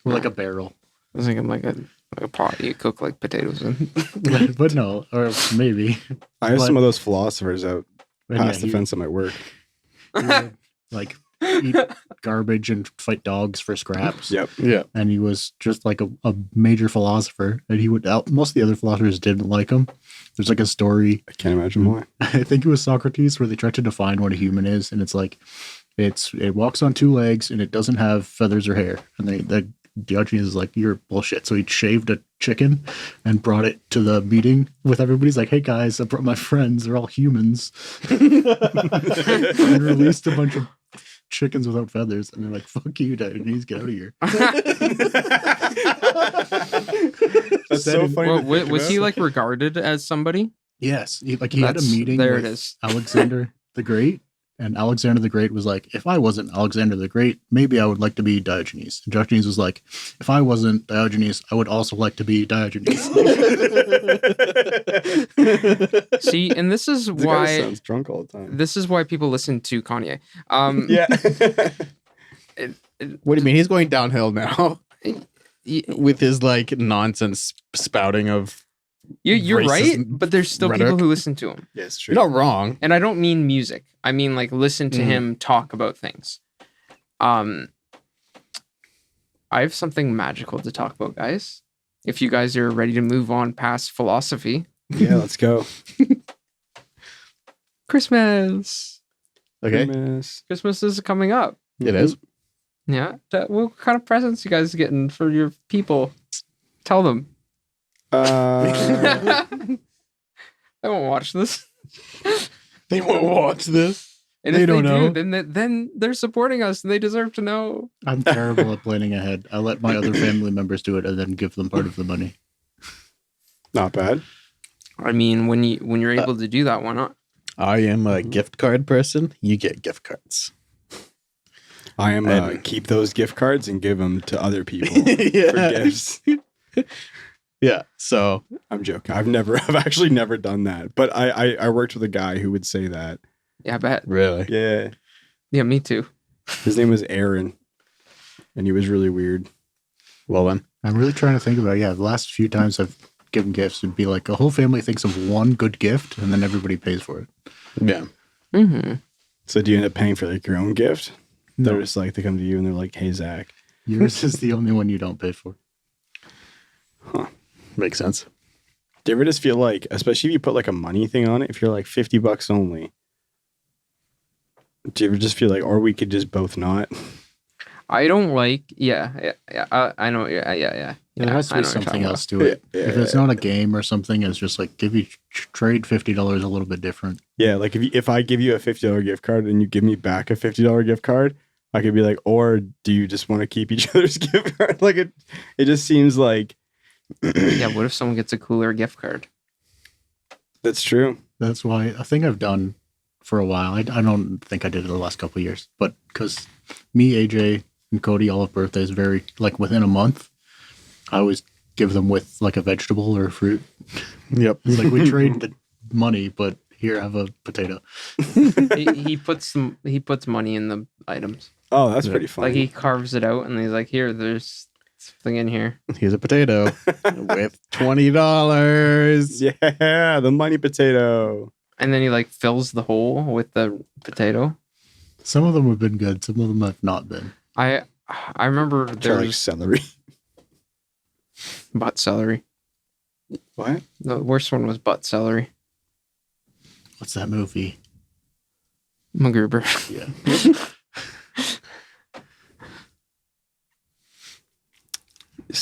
Or like a barrel. I was thinking like a pot you cook like potatoes in. But no, or maybe. I have But- some of those philosophers out And past the he- fence at my work. he would, like eat garbage and fight dogs for scraps. Yep. Yeah. And he was just like a major philosopher. And he would most of the other philosophers didn't like him. There's like a story. I can't imagine why. I think it was Socrates where they tried to define what a human is, and it's like it walks on two legs and it doesn't have feathers or hair. And the Diogenes is like, you're bullshit. So he shaved a chicken and brought it to the meeting with everybody. He's like, hey guys, I brought my friends. They're all humans. And released a bunch of chickens without feathers. And they're like, fuck you, Diogenes, get out of here. That's so funny. Well, to think was he about. like regarded as somebody? Yes. He had a meeting There with it is. Alexander the Great. And Alexander the Great was like, if I wasn't Alexander the Great, maybe I would like to be Diogenes. And Diogenes was like, if I wasn't Diogenes, I would also like to be Diogenes. See, and this is The guy why sounds drunk all the time. this is why people listen to Kanye. Yeah. What do you mean? He's going downhill now y- with his like nonsense spouting of. you're right, Racist but there's still rhetoric. people who listen to him. Yeah, it's true. You're not wrong. And I don't mean music. I mean like listen to him talk about things. I have something magical to talk about, guys. If you guys are ready to move on past philosophy. Yeah, let's go. Christmas. Okay. Christmas is coming up. It is. Yeah. What kind of presents you guys getting for your people? Tell them. Uh, I won't watch this. They won't watch this. And They if don't know. do, then they're supporting us and they deserve to know. I'm terrible at planning ahead. I let my other family members do it and then give them part of the money. not bad. I mean, when you're able to do that, why not? I am a gift card person. You get gift cards. I am And- keep those gift cards and give them to other people for gifts. Yeah. So I'm joking. I've actually never done that. But I worked with a guy who would say that. Yeah, I bet. really, Yeah. Yeah, me too. His name was Aaron. And he was really weird. well then. I'm really trying to think about the last few times I've given gifts would be like a whole family thinks of one good gift and then everybody pays for it. Yeah. Mm-hmm. So do you end up paying for like your own gift? No. They're just like, they come to you and they're like, hey, Zach. Yours is the only one you don't pay for. Makes sense. Do you ever just feel like, especially if you put like a money thing on it, if you're like $50 only, do you ever just feel like, or we could just both not? I don't like. Yeah. I know. Yeah. There has to I be know what you're something talking else to it. Yeah. If it's not a game or something, it's just like trade $50 a little bit different. Yeah, like if I give you a $50 gift card and you give me back a $50 gift card, I could be like, or do you just want to keep each other's gift card? Like it just seems like Yeah. What if someone gets a cooler gift card? that's true. That's why a thing I've done for a while. I don't think I did it the last couple of years, but because me, AJ, and Cody all have birthdays very like within a month, I always give them with like a vegetable or a fruit. Yep. It's like we trade the money, but here have a potato. he puts money in the items. Oh, that's pretty funny. Like he carves it out and he's like, here, there's something in here. Here's a potato with $20. Yeah, the money potato. And then he like fills the hole with the potato. Some of them have been good. Some of them have not been. I remember Try there like was celery. butt celery. What? The worst one was butt celery. What's that movie? MacGruber. Yeah.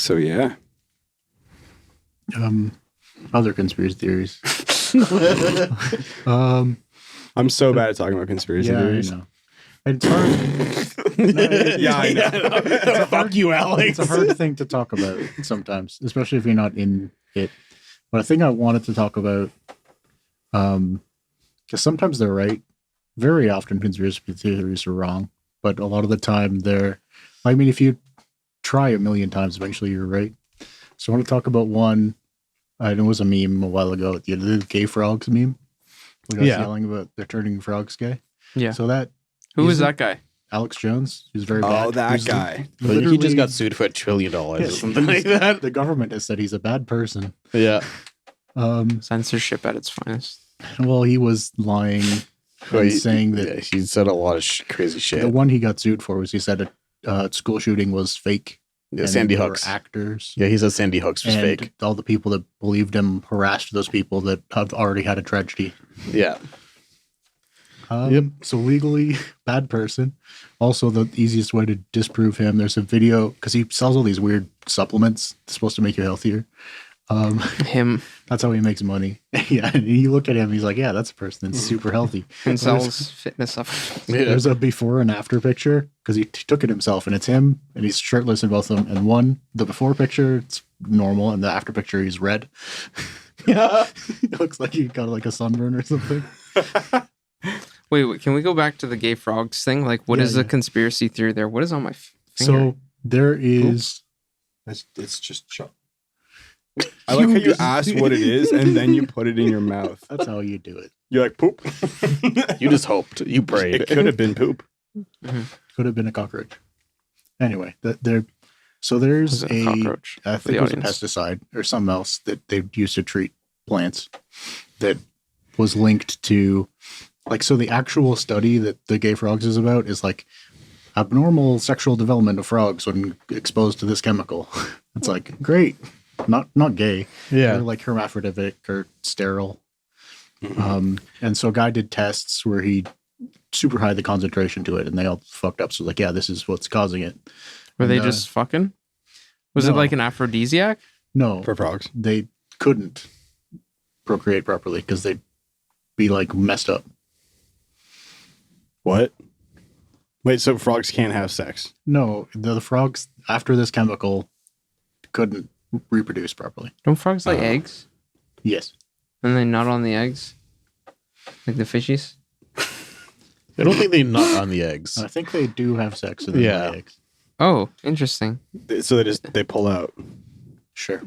So yeah. Other conspiracy theories. I'm so bad at talking about conspiracy Yeah, I theories. know. It's hard. Yeah, I know. Fuck you, Alex. It's a hard thing to talk about sometimes, especially if you're not in it. But I think I wanted to talk about, because sometimes they're right. Very often conspiracy theories are wrong, but a lot of the time they're. I mean, if you try a million times, eventually you're right. So I want to talk about one. It was a meme a while ago. The gay frogs meme. We got yelling about they're turning frogs gay. Yeah. So that Who is that guy? Alex Jones. He's very bad. Oh, that He's guy. Well, he just literally- got sued for $1 trillion or Yeah, something like that. The government has said he's a bad person. Yeah. Censorship at its finest. Well, he was lying and saying that he said a lot of crazy shit. the one he got sued for was he said a school shooting was fake. Yeah, and Sandy they were Hooks. actors. Yeah, he said Sandy Hooks was And fake. all the people that believed him harassed those people that have already had a tragedy. Yeah. So legally, bad person. Also, the easiest way to disprove him, there's a video, because he sells all these weird supplements supposed to make you healthier. Him That's how he makes money. Yeah, and you look at him, he's like, yeah, that's a person that's super healthy. and sells fitness stuff. Yeah. There's a before and after picture, because he took it himself, and it's him, and he's shirtless in both of them. And the before picture, it's normal, and the after picture, he's red. Yeah. It looks like he got like a sunburn or something. Wait, can we go back to the gay frogs thing? Like, what is the conspiracy theory there? What is on my finger? So there is. It's just chalk. I like how you ask what it is and then you put it in your mouth. That's how you do it. You're like, poop. You just hoped. You prayed. It could have been poop. Could have been a cockroach. Anyway, there's Is it a a cockroach I for think the it was a audience? pesticide or something else that they used to treat plants that was linked to, like, so the actual study that the gay frogs is about is like abnormal sexual development of frogs when exposed to this chemical. It's like, great, not gay. Yeah. They're like hermaphroditic or sterile. And so a guy did tests where he super high the concentration to it and they all fucked up. So like, yeah, this is what's causing it. Were they And, just fucking? Was it no. like an aphrodisiac? No, For frogs. they couldn't procreate properly because they'd be like messed up. What? Wait, so frogs can't have sex? No, the frogs after this chemical couldn't reproduce properly. Don't frogs lay eggs? Yes. And they nut on the eggs? Like the fishies? I don't think they nut on the eggs. I think they do have sex and then Yeah. lay eggs. Oh, interesting. So they pull out. Sure.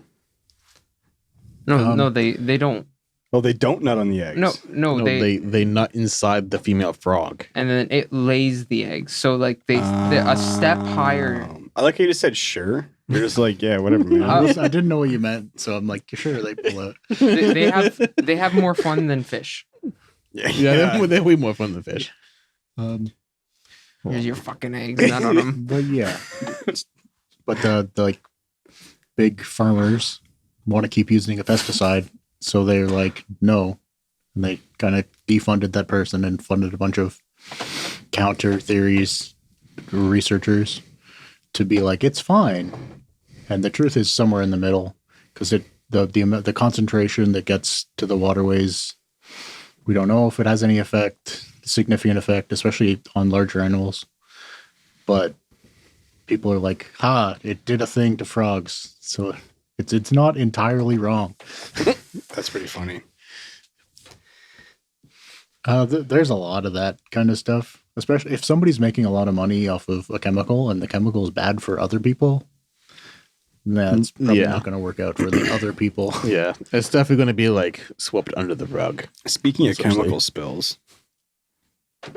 No, they don't. Well, they don't nut on the eggs. No, No, they nut inside the female frog. and then it lays the eggs. So like they're a step higher. I like how you just said sure. You're just like, yeah, whatever, man. I didn't know what you meant, so I'm like, sure, they pull out. They have more fun than fish. Yeah, they're way more fun than fish. Here's your fucking eggs, nut on them. But yeah. But the like big farmers want to keep using a pesticide, so they're like, no. And they kind of defunded that person and funded a bunch of counter theories researchers to be like, it's fine. And the truth is somewhere in the middle, because the concentration that gets to the waterways, we don't know if it has any significant effect, especially on larger animals. But people are like, it did a thing to frogs. So it's not entirely wrong. That's pretty funny. There's a lot of that kind of stuff, especially if somebody's making a lot of money off of a chemical and the chemical is bad for other people. That's probably not going to work out for the other people. Yeah, it's definitely going to be like swept under the rug. Speaking of Essentially. chemical spills, I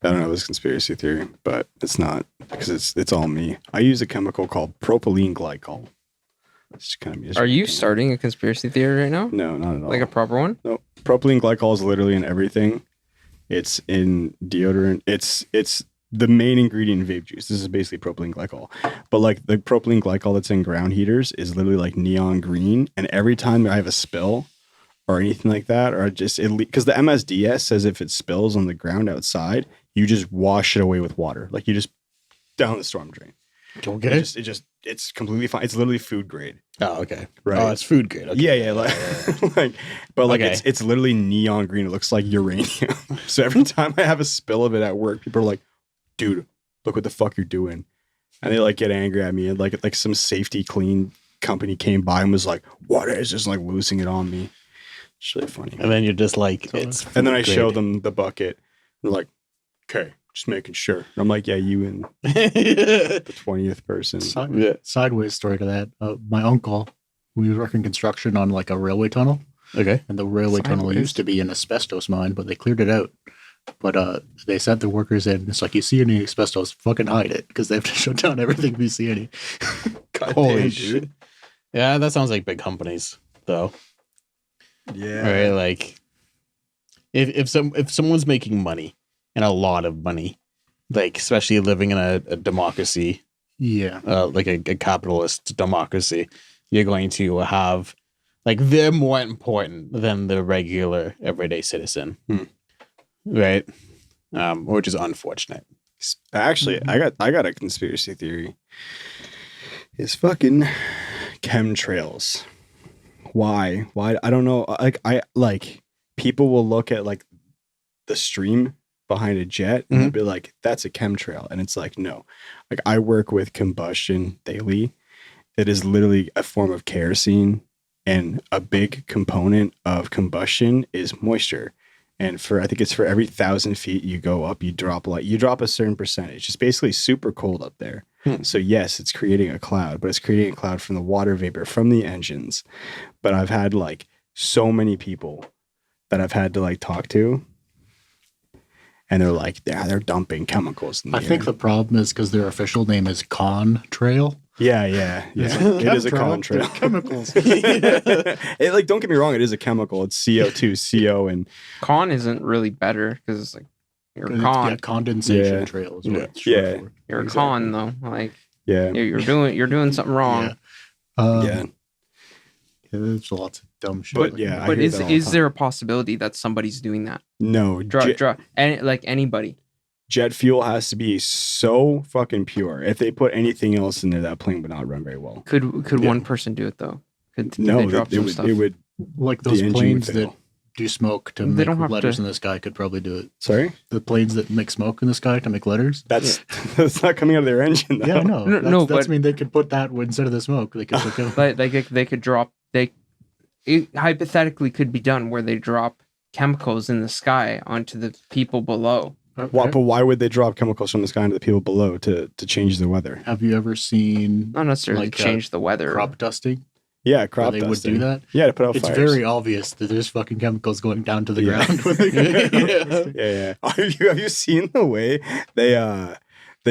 don't know this conspiracy theory, but it's not because it's all me. I use a chemical called propylene glycol. It's kind of Are you starting a conspiracy theory right now? No, not at all. Like a proper one? No, propylene glycol is literally in everything. It's in deodorant. It's the main ingredient in vape juice. This is basically propylene glycol. But like the propylene glycol that's in ground heaters is literally like neon green. And every time I have a spill or anything like that, or just because the MSDS says if it spills on the ground outside, you just wash it away with water. Like you just down the storm drain. Okay. It just it's completely fine. It's literally food grade. Oh, okay. Right. Oh, it's food grade. Okay. Yeah, like, but like Okay. it's literally neon green. It looks like uranium. So every time I have a spill of it at work, people are like, "Dude, look what the fuck you're doing," and they like get angry at me. And like some safety clean company came by and was like, "What is this?" Like losing it on me. It's really funny. And then you're just like, So- it's. And then I food show grade. them the bucket. They're like, "Okay, just making sure." And I'm like, "Yeah, you and yeah. the 20th person." Sideways story to that. My uncle, we was working construction on like a railway tunnel, Okay. and the railway tunnel Sideways. used to be an asbestos mine, but they cleared it out. But they sent the workers in. It's like, you see any asbestos, fucking hide it, because they have to shut down everything if you see any. God Holy damn, shit. Yeah, that sounds like big companies, though. Yeah. Right? Like, if someone's making money, and a lot of money, like especially living in a democracy, Yeah. like a capitalist democracy, you're going to have, like, they're more important than the regular everyday citizen, right? Which is unfortunate. Actually, I got a conspiracy theory. It's fucking chemtrails. Why? I don't know. Like people will look at like the stream behind a jet and they'll be like, "That's a chemtrail," and it's like, no. Like I work with combustion daily. It is literally a form of kerosene, and a big component of combustion is moisture. And I think it's for every 1,000 feet you go up, you drop a certain percentage. It's basically super cold up there. So yes, it's creating a cloud, but it's creating a cloud from the water vapor from the engines. But I've had like so many people that I've had to like talk to, and they're like, yeah, they're dumping chemicals in the I think air. the problem is because their official name is Contrail. Yeah. It is a Chemtrail, contrail. Chemicals. It, like, don't get me wrong, it is a chemical. It's CO2, CO, and Con isn't really better because it's like you're a Yeah, con. condensation Yeah. trail is what Yeah. it's short Yeah. for. You're a exactly. con though. Like yeah, you're doing something wrong. Yeah. Yeah, yeah. there's lots of dumb shit. But like yeah, that. I But hear is that all the time. there a possibility that somebody's doing that? No, Like anybody? jet fuel has to be so fucking pure. If they put anything else in there, that plane would not run very well. Could Yeah. one person do it though? Could No, they drop some it stuff? would. like The those engine would planes that fail. do smoke to They make don't have letters to- in the sky could probably do it. Sorry, The planes that make smoke in the sky to make letters. that's that's not coming out of their engine. Though. Yeah, I know. No, That's but- mean they could put that instead of the smoke. They could put Like they could drop it hypothetically could be done where they drop chemicals in the sky onto the people below. But why would they drop chemicals from the sky into the people below to change the weather? Have you ever seen Not necessarily Like, change the weather. crop dusting? Yeah, Where crop they would dusting. do that. Yeah, to put out It's fires. very obvious that there's fucking chemicals going down to the Yeah. ground. When they Yeah. Have you seen the way they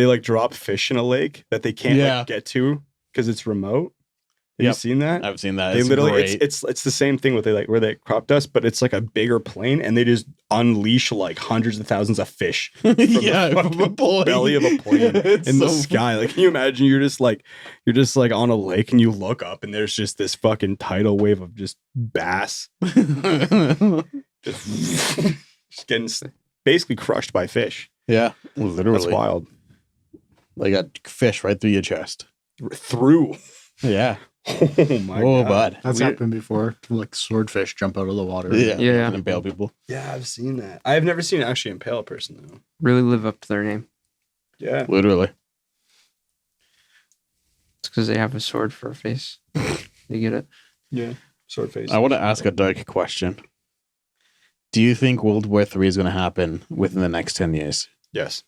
like drop fish in a lake that they can't Yeah. like, get to because it's remote? Have Yep. you seen that? I've seen that. They It's literally great. it's the same thing with where they crop dust, but it's like a bigger plane and they just unleash like hundreds of thousands of fish yeah, the from a plane. belly of a plane It's in the so- sky. Like, can you imagine you're just like on a lake and you look up and there's just this fucking tidal wave of just bass just getting basically crushed by fish. yeah, That's literally. wild. Like a fish right through your chest. Through. Yeah. Oh my Oh, god. bud. That's happened before. Like swordfish jump out of the water. Yeah. Yeah. And impale people. Yeah, I've seen that. I've never seen it actually impale a person though. Really live up to their name. Yeah. Literally. It's because they have a sword for a face. You get it? Yeah. Sword face. I want to ask a dark question. Do you think World War III is going to happen within the next 10 years? Yes.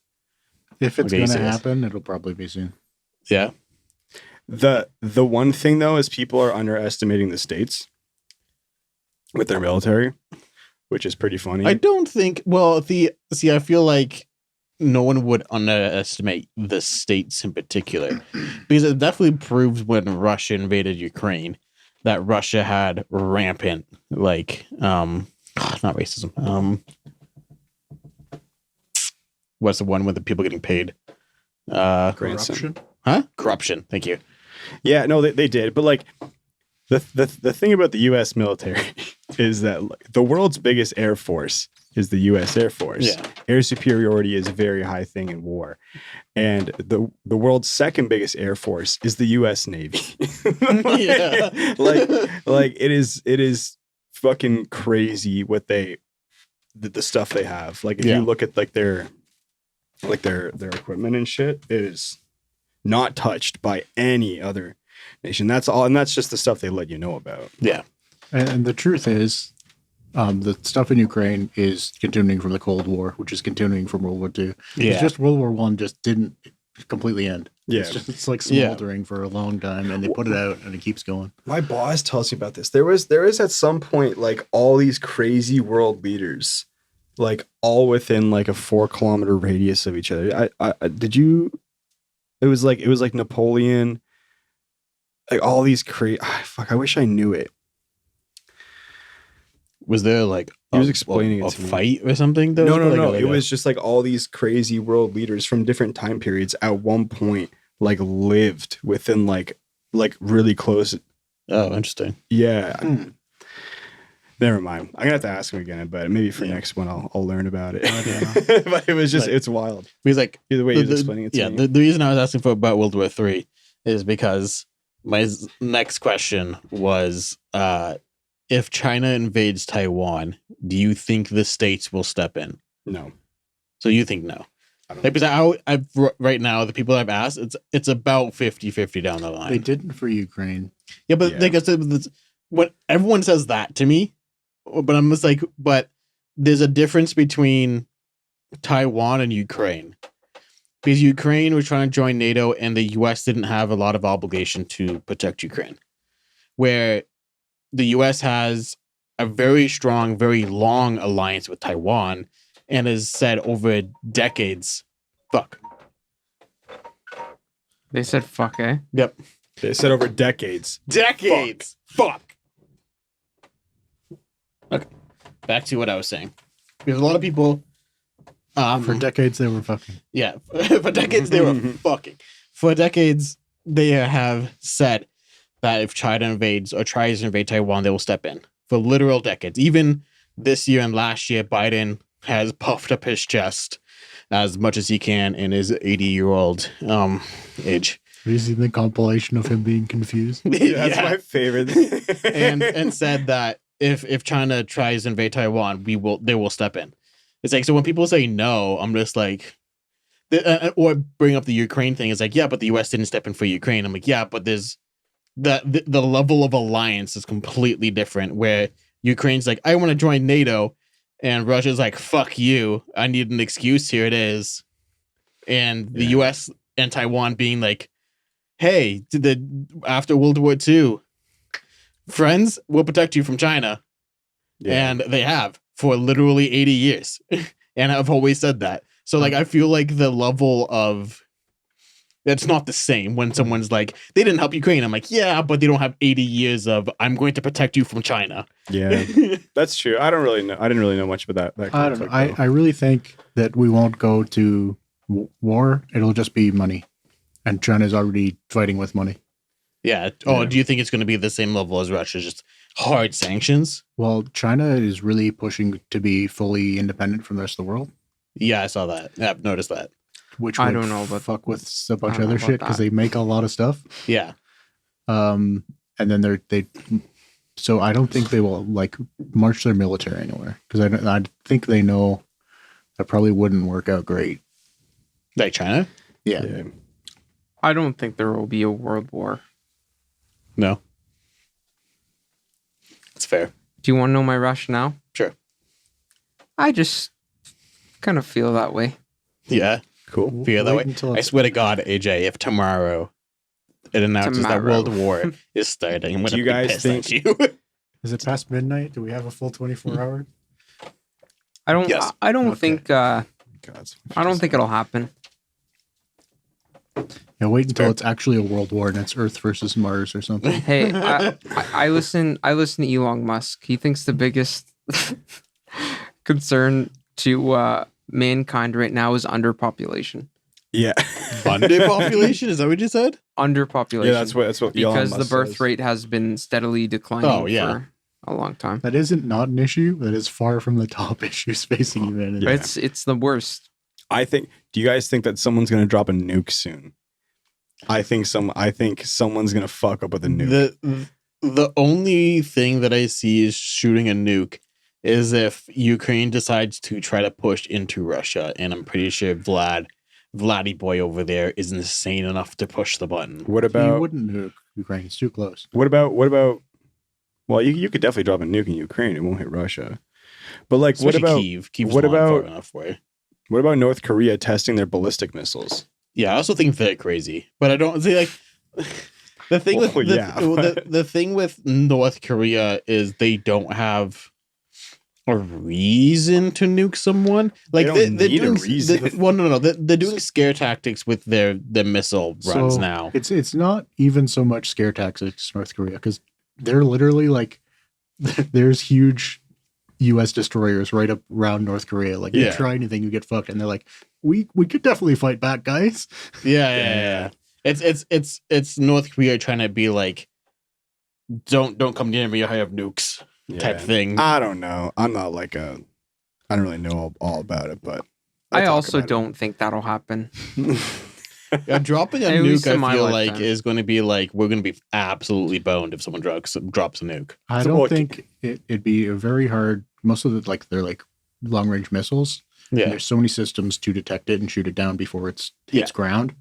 If it's Okay, going to so yes. happen, it'll probably be soon. Yeah. The one thing though is people are underestimating the states with their military, which is pretty funny. I don't think, I feel like no one would underestimate the states in particular because it definitely proved when Russia invaded Ukraine that Russia had rampant, like, not racism. What's the one with the people getting paid? Grandson. Corruption. Huh? Corruption. Thank you. Yeah, no, they did. But like the thing about the US military is that like, the world's biggest air force is the U.S. Air Force. Yeah. Air superiority is a very high thing in war. And the world's second biggest air force is the U.S. Navy. Yeah. like it is fucking crazy what the stuff they have. Like if Yeah. you look at like their equipment and shit, it is not touched by any other nation. That's all, and that's just the stuff they let you know about. Yeah. And the truth is, the stuff in Ukraine is continuing from the Cold War, which is continuing from World War II. Yeah. It's just World War One just didn't completely end. Yeah. It's like Yeah. smoldering for a long time, and they put it out, and it keeps going. My boss tells me about this. There is at some point like all these crazy world leaders, like all within like a 4-kilometer radius of each other. It was like Napoleon, like all these crazy. Fuck, I wish I knew it. Was there like He was explaining a it to me. fight or something? Though? No. It was just like all these crazy world leaders from different time periods at one point like lived within like really close. Oh, interesting. Yeah. Never mind. I'm gonna have to ask him again, but maybe for next one I'll learn about it. But it was just Like- it's wild. Because like Either way he was explaining it to me. the reason I was asking about World War III is because my next question was if China invades Taiwan, do you think the states will step in? No. So you think no? I don't Like, because I've right now the people I've asked, it's about 50-50 down the line. They didn't for Ukraine. Yeah, but Yeah. like I said, when everyone says that to me, but I'm just like, but there's a difference between Taiwan and Ukraine. Because Ukraine was trying to join NATO and the US didn't have a lot of obligation to protect Ukraine. Where the US has a very strong, very long alliance with Taiwan and has said over decades, fuck. They said fuck, eh? Yep. They said over decades. Decades. Fuck. Okay. Back to what I was saying. Because a lot of people For decades, they were fucking. yeah, for decades they were fucking. For decades they have said that if China invades or tries to invade Taiwan, they will step in. For literal decades. Even this year and last year, Biden has puffed up his chest as much as he can in his 80-year-old age. Have you seen the compilation of him being confused? Yeah, that's my favorite. and said that if China tries to invade Taiwan, they will step in. It's like, so when people say no, I'm just like, or bring up the Ukraine thing. It's like, yeah, but the U.S. didn't step in for Ukraine. I'm like, yeah, but there's the level of alliance is completely different. Where Ukraine's like, I want to join NATO, and Russia's like, fuck you. I need an excuse. Here it is. And the U.S. and Taiwan being like, hey, after World War II, friends, we'll protect you from China. Yeah. And they have for literally 80 years. And I've always said that. So like I feel like the level of it's not the same when someone's like, they didn't help Ukraine. I'm like, yeah, but they don't have 80 years of I'm going to protect you from China. Yeah, that's true. I don't really know. I didn't really know much about that. I don't know. conflict, I really think that we won't go to war. It'll just be money. And China's already fighting with money. Yeah. Oh, Yeah. do you think it's going to be the same level as Russia? Just hard sanctions? Well, China is really pushing to be fully independent from the rest of the world, Yeah, I saw that. Yeah, I've noticed that. which I would don't know, but fuck with a bunch I of don't other know shit about because that. they make a lot of stuff. Yeah. And then so I don't think they will like march their military anywhere because I think they know that probably wouldn't work out great. Like China? Yeah. Yeah. I don't think there will be a world war. No. It's fair. Do you want to know my rationale? Sure. I just kind of feel that way. Yeah. Cool. Feel that Wait way. until I swear to God, AJ, if tomorrow it announces that Tomorrow. World War is starting, I'm Do gonna you be guys pissed at think- you. Is it past midnight? Do we have a full 24 hours? I don't. Yes. I don't Okay. think. I don't think it'll happen. Yeah, wait until Fair. it's actually a world war and it's Earth versus Mars or something. Hey, I listen. I listen to Elon Musk. He thinks the biggest concern to mankind right now is underpopulation. Yeah. Underpopulation? Is that what you said? Underpopulation. Yeah, that's what Elon because Musk the birth says. rate has been steadily declining. Oh, yeah. a long time. That isn't not an issue. That is far from the top issues facing humanity. Yeah. It's the worst. Do you guys think that someone's gonna drop a nuke soon? I think someone's gonna fuck up with a nuke. The only thing that I see is shooting a nuke is if Ukraine decides to try to push into Russia, and I'm pretty sure Vladdy boy over there is insane enough to push the button. What He about wouldn't nuke Ukraine. It's too close. what about well, you could definitely drop a nuke in Ukraine. It won't hit Russia. But like Especially what about Kyiv? Kyiv's what not far about- enough for it. what about North Korea testing their ballistic missiles? Yeah, I also think they're crazy, but I don't see like the thing with Well, yeah, but- the thing with North Korea is they don't have a reason to nuke someone. Like They don't they're need a doing reason. no, they're doing scare tactics with their missile runs So, now. It's not even so much scare tactics North Korea, because they're literally like there's huge U.S. destroyers right up around North Korea. Like you Yeah. try anything, you get fucked, and they're like, we could definitely fight back, guys. Yeah. It's North Korea trying to be like, don't come near me. I have nukes type thing. I don't know. I don't really know all about it, but I talk also about it. don't think that'll happen. Dropping a At least nuke, in my I feel like, lifetime. is going to be like, we're going to be absolutely boned if someone drops a nuke. I So, don't look- think it'd be a very hard. Most of the they're like long range missiles. And Yeah. there's so many systems to detect it and shoot it down before it's Yeah. ground.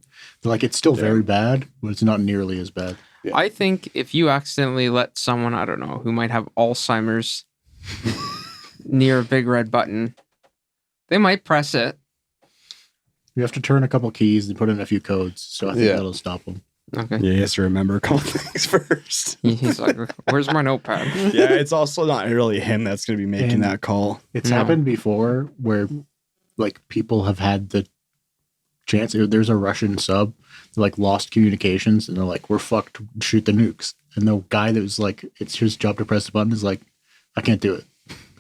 Like it's still Yeah. very bad, but it's not nearly as bad. Yeah. I think if you accidentally let someone, I don't know, who might have Alzheimer's near a big red button, they might press it. You have to turn a couple keys and put in a few codes, so I think Yeah. that'll stop them. Okay. Yeah, he has to remember a couple things first. He's like, where's my notepad? Yeah, it's also not really him that's going to be making And- that call. It's No. happened before where like people have had the chance. There's a Russian sub that, like lost communications, and they're like, "We're fucked. Shoot the nukes." And the guy that was like, "It's his job to press the button," is like, "I can't do it.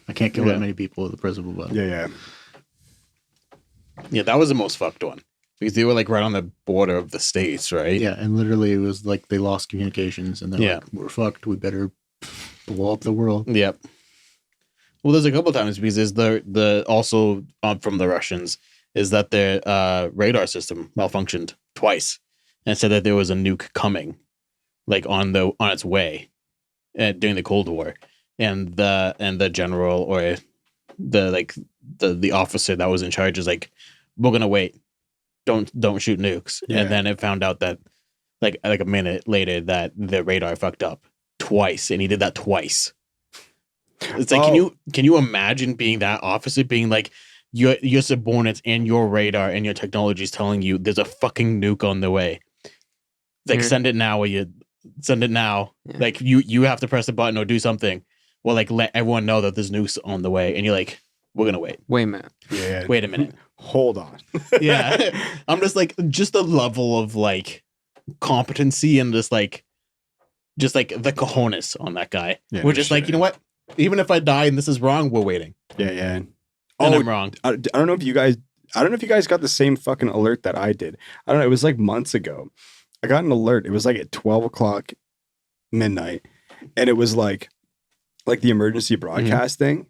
I can't kill Yeah. that many people with the press of a button." Yeah. Yeah, that was the most fucked one because they were like right on the border of the states, right? Yeah, and literally it was like they lost communications, and they're Yeah. like, "We're fucked. We better blow up the world." Yep. Well, there's a couple times because there's the also from the Russians is that their radar system malfunctioned twice and said that there was a nuke coming, like on its way, during the Cold War, and the general or the officer that was in charge is like, we're gonna wait, don't shoot nukes, Yeah. and then it found out that like a minute later that the radar fucked up twice, and he did that twice. It's like, Oh. can you imagine being that officer being like, your subordinates and your radar and your technology is telling you there's a fucking nuke on the way. Like, Here. send it now, or you send it now. Yeah. Like you have to press a button or do something. Well, like let everyone know that there's nukes on the way, and you're like, we're gonna wait. Wait a minute. Yeah. Wait a minute. Hold on. Yeah, I'm just like the level of like competency and just like the cojones on that guy. Yeah, We're no just like, shit. you know what? Even if I die and this is wrong, we're waiting. Yeah. And Oh, I'm wrong. I don't know if you guys got the same fucking alert that I did. I don't know. It was like months ago. I got an alert. It was like at 12 o'clock midnight. And it was like the emergency broadcast thing.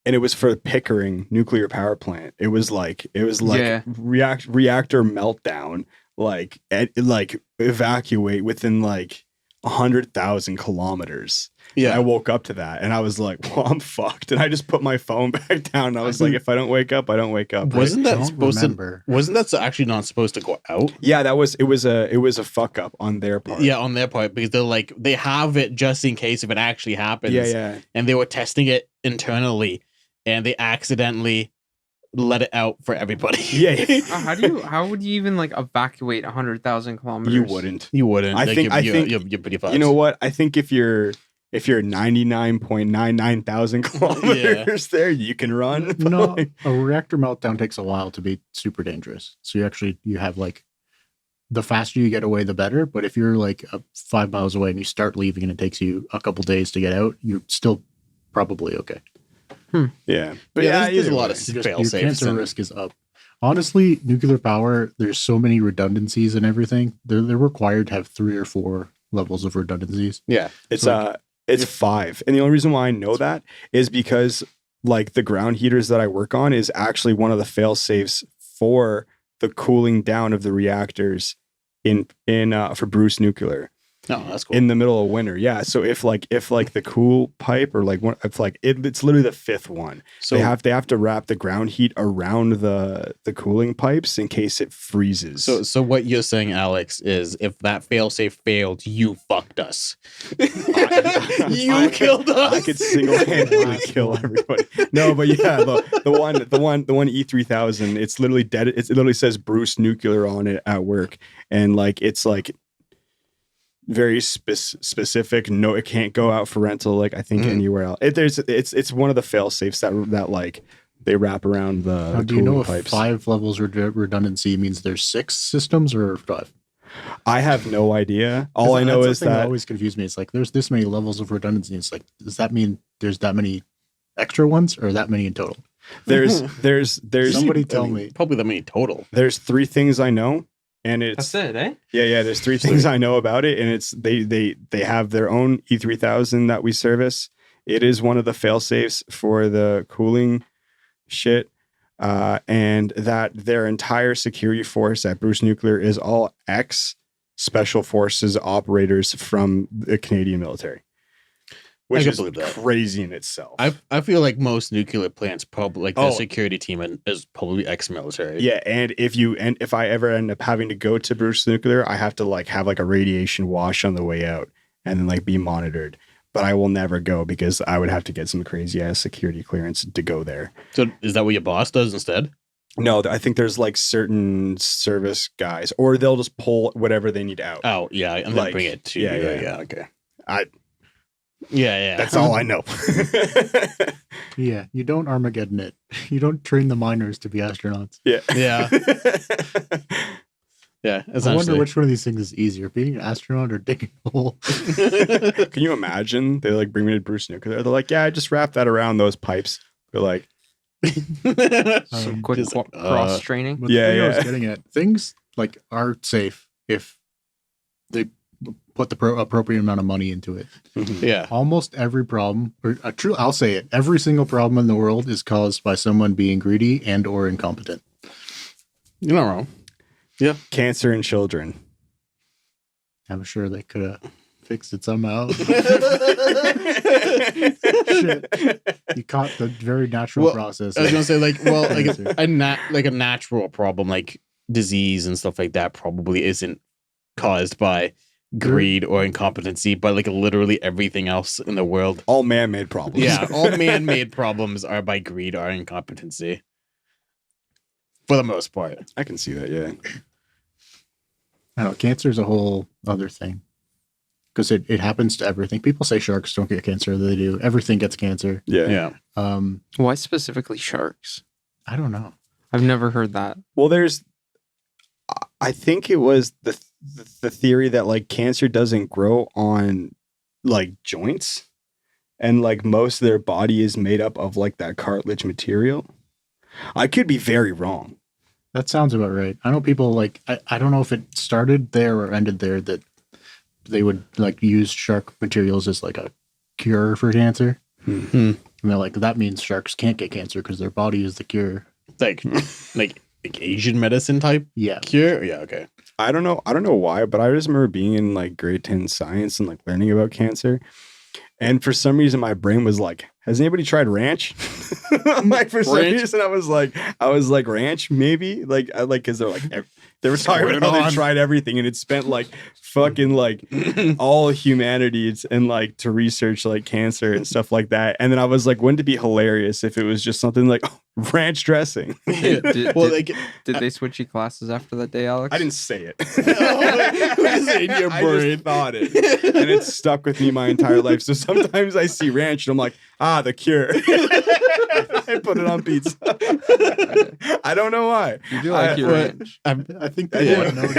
And it was for Pickering nuclear power plant. It was like Yeah. reactor meltdown, like evacuate within like 100,000 kilometers. Yeah. I woke up to that and I was like, well, I'm fucked. And I just put my phone back down. And I was like, if I don't wake up, I don't wake up. Wasn't that Don't supposed remember. to? Wasn't that actually not supposed to go out? Yeah, it was a fuck up on their part. Yeah, on their part, because they're like, they have it just in case if it actually happens. Yeah. And they were testing it internally, and they accidentally let it out for everybody. Yeah. How would you even like evacuate 100,000 kilometers? You wouldn't. You wouldn't. I think- you're pretty fucked. You know what? I think if you're 99.99 thousand kilometers there, you can run. But No, like- a reactor meltdown takes a while to be super dangerous. So you have like the faster you get away, the better. But if you're like 5 miles away and you start leaving and it takes you a couple days to get out, you're still probably okay. yeah. But yeah, there's a either lot way. of Just fail your safes. cancer risk is up. Honestly, nuclear power, there's so many redundancies and everything. They're required to have 3 or 4 levels of redundancies. Yeah. It's like- It's 5. And the only reason why I know that is because like the ground heaters that I work on is actually one of the fail safes for the cooling down of the reactors in for Bruce Nuclear. No, that's cool. In the middle of winter. Yeah. So if the cool pipe or like if like it's literally the 5th one. So they have to wrap the ground heat around the cooling pipes in case it freezes. So what you're saying, Alex, is if that failsafe failed, you fucked us. You killed us. I could single-handedly kill everybody. No, but yeah, the one E3000, it's literally dead. It literally says Bruce Nuclear on it at work, and like it's like very specific. No, it can't go out for rental. Like I think anywhere else. It's one of the fail safes that like they wrap around the. Now, do you know if pipes. 5 levels redundancy means there's 6 systems or 5? I have no idea. All I know is that always confused me. It's like there's this many levels of redundancy. It's like, does that mean there's that many extra ones or that many in total? There's Somebody tell me. Probably that many total. There's 3 things I know. And it's That's it, eh? Yeah. There's 3 things I know about it, and it's they have their own E3000 that we service. It is one of the fail safes for the cooling shit, and that their entire security force at Bruce Nuclear is all ex special forces operators from the Canadian military, which is crazy in itself. I feel like most nuclear plants probably like the security team is probably ex-military. Yeah, and if I ever end up having to go to Bruce Nuclear, I have to like have like a radiation wash on the way out and then like be monitored. But I will never go because I would have to get some crazy ass security clearance to go there. So is that what your boss does instead? No, I think there's like certain service guys, or they'll just pull whatever they need out. Oh yeah, and then bring it to you. Yeah. Okay. Yeah. That's all I know. Yeah, you don't Armageddon it. You don't train the miners to be astronauts. Yeah. Yeah. I wonder which one of these things is easier, being an astronaut or digging a hole. Can you imagine? They like bring me to Bruce Nuclear. They're like, yeah, I just wrapped that around those pipes. They're like, some quick cross training. But I was getting at, things like are safe if they put the appropriate amount of money into it. Yeah. Almost every problem, I'll say it, every single problem in the world is caused by someone being greedy and or incompetent. You're not wrong. Yeah. Cancer in children. I'm sure they could have fixed it somehow. Shit. You caught the very natural process. I was gonna say like a natural problem like disease and stuff like that probably isn't caused by greed or incompetency, but like literally everything else in the world. All man-made problems. Yeah, all man-made problems are by greed or incompetency. For the most part. I can see that, yeah. I don't know, cancer is a whole other thing. Because it happens to everything. People say sharks don't get cancer. They do. Everything gets cancer. Yeah. Why specifically sharks? I don't know. I've never heard that. Well, I think it was the theory that like cancer doesn't grow on like joints, and like most of their body is made up of like that cartilage material. I could be very wrong. That sounds about right. I know people like, I don't know if it started there or ended there, that they would like use shark materials as like a cure for cancer. Mm-hmm. And they're like, that means sharks can't get cancer because their body is the cure. Like Asian medicine type cure? Yeah, okay. I don't know why, but I just remember being in like grade 10 science and like learning about cancer. And for some reason my brain was like, has anybody tried ranch? Like for some reason I was like ranch maybe, like because they're like they were talking about how they tried everything and it spent like fucking like all humanity and like to research like cancer and stuff like that. And then I was like, wouldn't it be hilarious if it was just something like ranch dressing? Did they switch you classes after that day, Alex? I didn't say it. In your brain. I just thought it, and it's stuck with me my entire life. So sometimes I see ranch and I'm like, the cure. I put it on pizza. I don't know why. You do like your ranch. I think people would notice.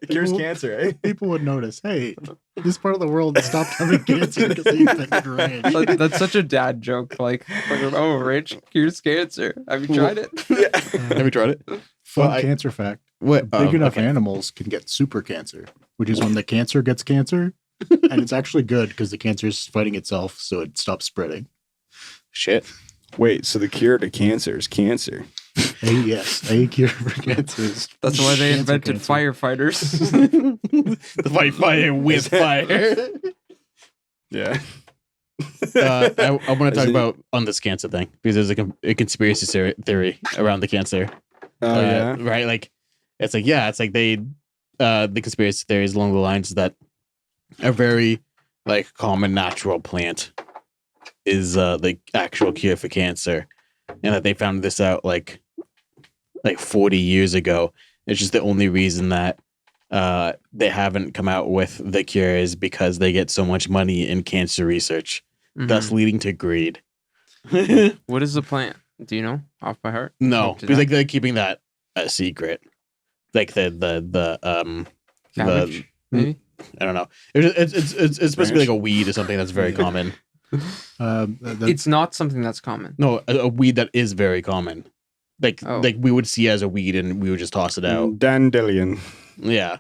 It cures cancer, eh? People would notice, hey, this part of the world stopped having cancer because they invented ranch. That's such a dad joke. Like, oh, ranch cures cancer. Have you tried it? Yeah. Have you tried it? Fun cancer fact. What? Big enough animals can get super cancer, which is when the cancer gets cancer And it's actually good because the cancer is fighting itself, so it stops spreading. Shit. Wait, so the cure to cancer is cancer. A cure for cancer is That's why they cancer invented cancer. firefighters. The fight fire with fire. Yeah. I want to Is talk it- about on this cancer thing because there's a conspiracy theory around the cancer. Oh yeah. Right. Like it's like they the conspiracy theories along the lines that a very like common natural plant is the actual cure for cancer, and that they found this out like 40 years ago. It's just the only reason that they haven't come out with the cure is because they get so much money in cancer research, thus leading to greed. What is the plant? Do you know off by heart? No, Did because I- like they're keeping that a secret. Like the Cabbage, maybe? I don't know. It's supposed to be like a weed or something that's very common. It's not something that's common. No, a weed that is very common. Like Oh. like we would see as a weed and we would just toss it out. Dandelion. Yeah,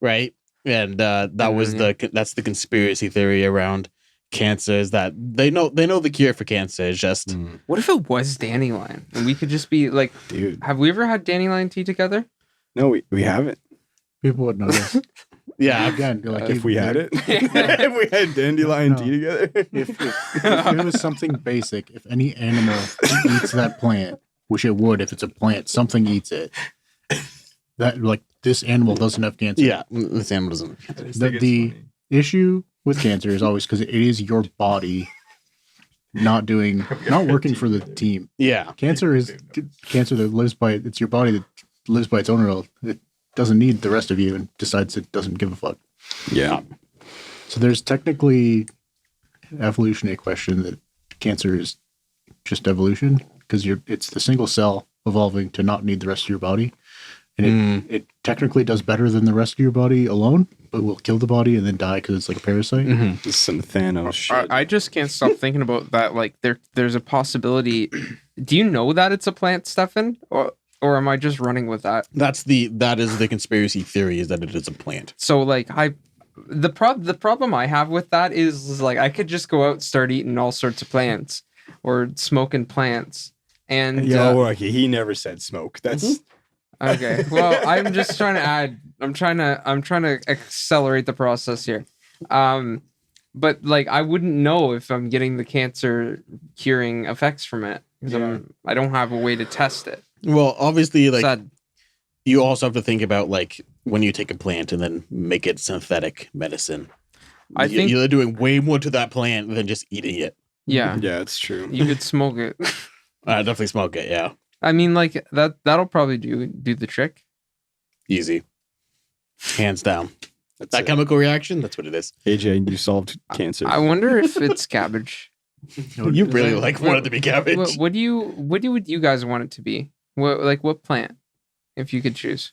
right. And that's the conspiracy theory around cancer is that they know the cure for cancer is just What if it was dandelion and we could just be like, Dude. have we ever had dandelion tea together? No, we haven't. People would notice. yeah. Again, like If we had it. If we had dandelion No. tea together. if it was something basic, if any animal eats that plant, which it would if it's a plant, something eats it. That like this animal doesn't have cancer. Yeah, this animal doesn't. The issue with cancer is always because it is your body not working for the team. Yeah, Cancer is cancer that lives by it's your body that lives by its own will. It doesn't need the rest of you and decides it doesn't give a fuck. Yeah. So there's technically evolutionary question that cancer is just evolution because it's the single cell evolving to not need the rest of your body. And it technically does better than the rest of your body alone, but will kill the body and then die because it's like a parasite. This is some Thanos shit. I just can't stop thinking about that. Like there's a possibility. Do you know that it's a plant, Stefan? Or am I just running with that? that is the conspiracy theory is that it is a plant. So like the problem I have with that is like I could just go out and start eating all sorts of plants or smoking plants and Okay, he never said smoke. That's okay. Well, I'm just trying to add. I'm trying to accelerate the process here. But like I wouldn't know if I'm getting the cancer curing effects from it because I don't have a way to test it. Well, obviously, like Sad. you also have to think about like when you take a plant and then make it synthetic medicine. I think- you're doing way more to that plant than just eating it. Yeah, yeah, it's true. you could smoke it. Definitely smoke it. Yeah, I mean, like that'll probably do the trick. easy, hands down. That's That it. chemical reaction, that's what it is. AJ, you solved cancer. I wonder if it's cabbage. You really What- want it to be cabbage. What do you guys want it to be? What plant? If you could choose,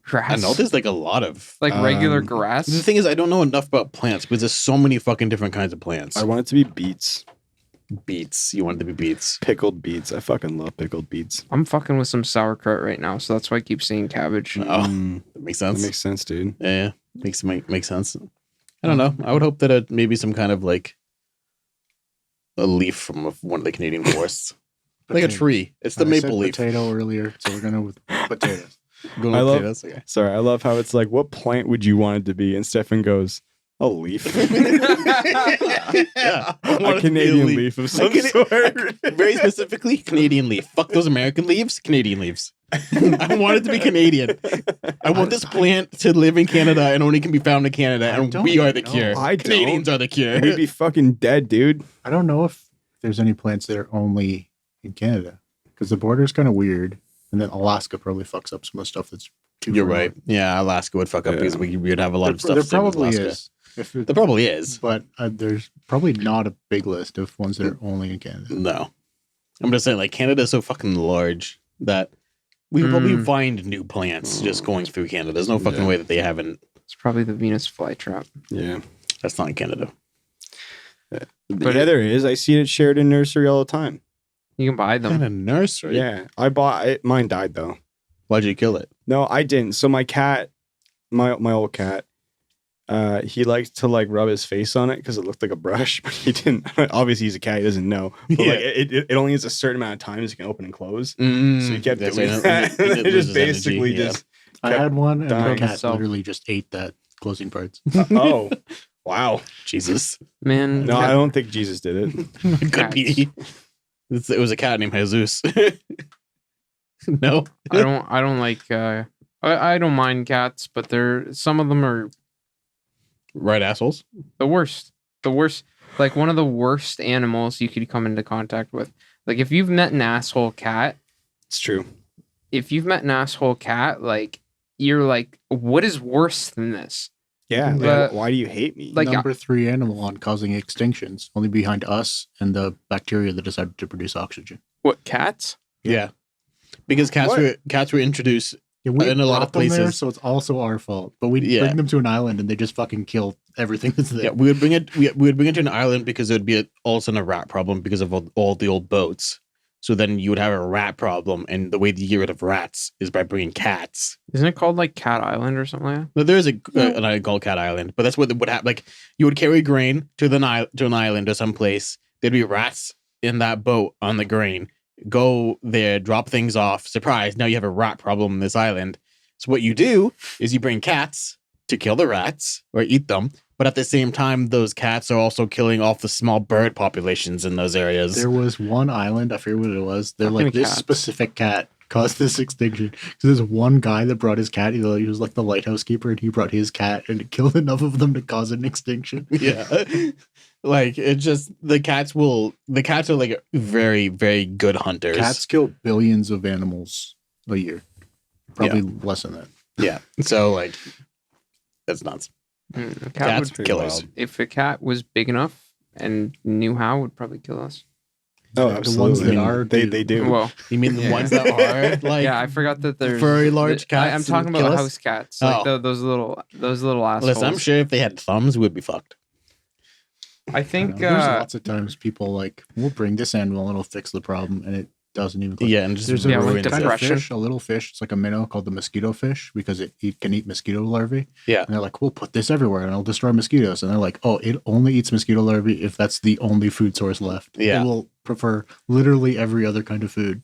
grass. I know there's like a lot of. like regular Um, grass. The thing is, I don't know enough about plants because there's so many fucking different kinds of plants. I want it to be beets. Beets. You want it to be beets. Pickled beets. I fucking love pickled beets. I'm fucking with some sauerkraut right now, so that's why I keep saying cabbage. Oh, Mm, that makes that sense. makes sense, dude. Yeah, makes sense. I don't know. I would hope that maybe some kind of like a leaf from one of the Canadian forests, like a Potato. tree. It's the I maple said leaf. potato earlier, so we're gonna with potatoes. Going I with love- potatoes? Okay. Sorry, I love how it's like, what plant would you want it to be? And Stefan goes, a leaf. Yeah, I want A it to be Canadian leaf of some sort. Very specifically, Canadian leaf. Fuck those American leaves. Canadian leaves. I want it to be Canadian. I want this plant to live in Canada and only can be found in Canada, I and don't we are the know. cure. I don't. Canadians are the cure. We'd be fucking dead, dude. I don't know if there's any plants that are only in Canada because the border is kind of weird, and then Alaska probably fucks up some of the stuff that's too. You're far right. Yeah, Alaska would fuck up Yeah. because we would have a lot There, of stuff. there saved in probably Alaska. is. If it, There probably is. but there's probably not a big list of ones that are only in Canada. No. I'm just saying, like, Canada is so fucking large that we could probably find new plants just going through Canada. There's no fucking Yeah. way that they haven't. It's probably the Venus flytrap. Yeah. That's not in Canada. But yeah, there is. I see it shared in nursery all the time. You can buy them. a nursery? Yeah. I bought it. Mine died, though. Why'd you kill it? No, I didn't. So my cat, my old cat, he liked to like rub his face on it because it looked like a brush, but he didn't. Obviously, he's a cat; he doesn't know. But like, it only has a certain amount of times it can open and close. So he kept That's doing right. that. It It just loses energy, basically yeah. just. I had one, and dying my cat itself. literally just ate that closing parts. Oh, wow! Jesus. Man, No, I don't think Jesus did it. Could be. It was a cat named Jesus. No. I don't like. I don't mind cats, but some of them are Right assholes. the worst. The worst. Like one of the worst animals you could come into contact with. Like if you've met an asshole cat, It's true. like you're like, what is worse than this? Yeah. But- why do you hate me? Like, Number 3 animal on causing extinctions, only behind us and the bacteria that decided to produce oxygen. What, cats? Yeah. Because cats were introduced. Yeah, we In a lot of brought them there, places. so it's also our fault. But we Yeah. bring them to an island and they just fucking kill everything that's there. Yeah, we would bring it to an island because it would be all of a sudden a rat problem because of all the old boats. So then you would have a rat problem, and the way to get rid of rats is by bringing cats. Isn't it called like Cat Island or something like that? Now, there is an island called Cat Island, but that's what would happen. Like you would carry grain to an island or someplace. There'd be rats in that boat on the grain. Go there, drop things off. Surprise! Now you have a rat problem in this island. So what you do is you bring cats to kill the rats or eat them, but at the same time, those cats are also killing off the small bird populations in those areas. There was one island, I forget what it was. They're Fucking like, this cats. specific cat caused this extinction. So there's one guy that brought his cat. He was like the lighthouse keeper, and he brought his cat, and it killed enough of them to cause an extinction. Yeah. Like it just the cats are like very, very good hunters. Cats kill billions of animals a year. Probably less than that. Yeah. So like that's nuts. A cat Cats would, killers. if a cat was big enough and knew how, would probably kill us. Oh, The absolutely. ones that I mean, are they do. Well, You mean the Yeah. ones that are like yeah, I forgot that there's furry large cats I'm that talking kill about us? house cats, like Oh. those little assholes. Listen, I'm sure if they had thumbs, we would be fucked. I think There's lots of times people like, we'll bring this animal and it'll fix the problem, and it doesn't even. Click. Yeah, and just There's Yeah, a like ruins kind it. of depression. fish, a little fish. It's like a minnow called the mosquito fish because it can eat mosquito larvae. Yeah. And they're like, we'll put this everywhere and it'll destroy mosquitoes. And they're like, oh, it only eats mosquito larvae if that's the only food source left. Yeah. It will prefer literally every other kind of food.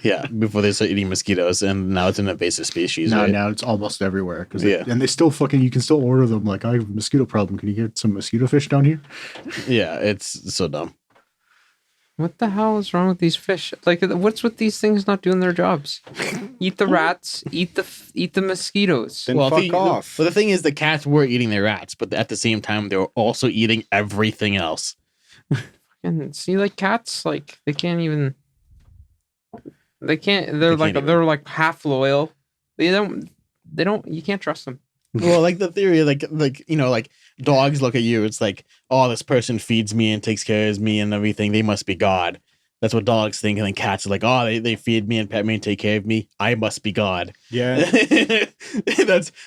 Yeah, before they start eating mosquitoes, and now it's an invasive species. Now, right? now it's almost everywhere. Yeah. And they still you can still order them. Like, I have a mosquito problem. Can you get some mosquito fish down here? Yeah, it's so dumb. what the hell is wrong with these fish? Like, what's with these things not doing their jobs? Eat the rats, eat the mosquitoes. Then fuck the, off. Well, the thing is, the cats were eating their rats, but at the same time, they were also eating everything else. And see, like cats, like they can't even. They're They like can't even. they're like half loyal. They don't. You can't trust them. Well, like the theory, like like dogs look at you. It's like, oh, this person feeds me and takes care of me and everything. They must be God. That's what dogs think. And then cats are like, oh, they feed me and pet me and take care of me. I must be God. Yeah.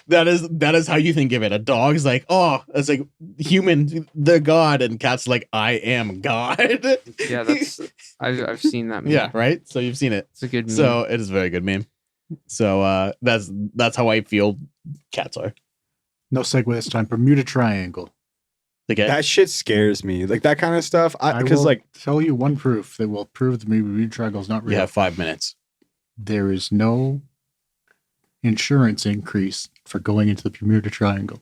that is how you think of it. A dog's like, oh, it's like human, they're God, and cat's like, I am God. Yeah, that's I've seen that. Meme. Yeah, right. So you've seen it. It's a good meme. So it is a very good meme. So that's how I feel cats are. No segue this time. Bermuda Triangle. Okay. That shit scares me. Like that kind of stuff. I Because will like tell you one proof that will prove the Bermuda Triangle is not You real. have 5 minutes. There is no insurance increase for going into the Bermuda Triangle.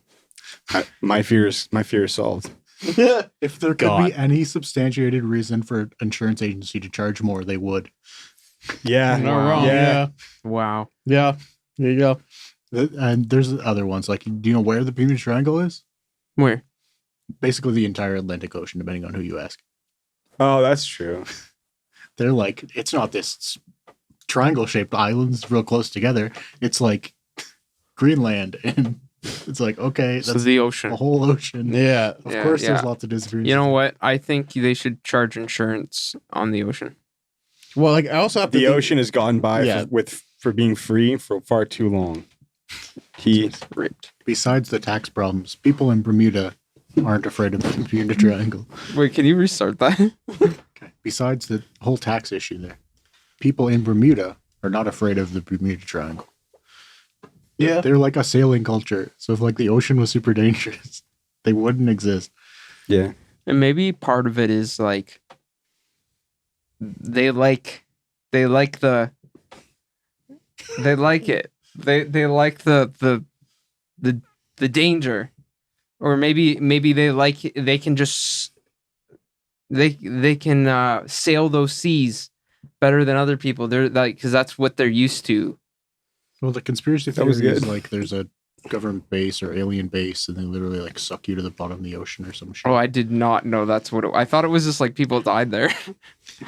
my fear is solved. If there could God. be any substantiated reason for an insurance agency to charge more, they would. Yeah. Not Wow. wrong. Yeah. Wow. Yeah. There you go. And there's other ones. Like, do you know where the Bermuda Triangle is? Where? Basically the entire Atlantic Ocean, depending on who you ask. Oh, that's true. They're like, it's not this triangle-shaped islands real close together. It's like Greenland, and it's like, okay, So that's the the ocean. whole ocean. Yeah. Of Yeah, course, there's yeah. lots of disagreements. You know what? I think they should charge insurance on the ocean. Well, like I also have to The think- ocean has gone by Yeah. for being free for far too long. He Ripped. Besides the tax problems, people in Bermuda aren't afraid of the Bermuda Triangle. Wait, can you restart that? Okay. Besides the whole tax issue there, people in Bermuda are not afraid of the Bermuda Triangle. Yeah. They're like a sailing culture. So if like the ocean was super dangerous, they wouldn't exist. Yeah. And maybe part of it is like they like it. They like the danger. Or maybe they can just they can sail those seas better than other people. They're like, because that's what they're used to. Well, the conspiracy That was theory is good. like there's a government base or alien base, and they literally like suck you to the bottom of the ocean or some shit. Oh, I did not know that's what I thought it was just like people died there.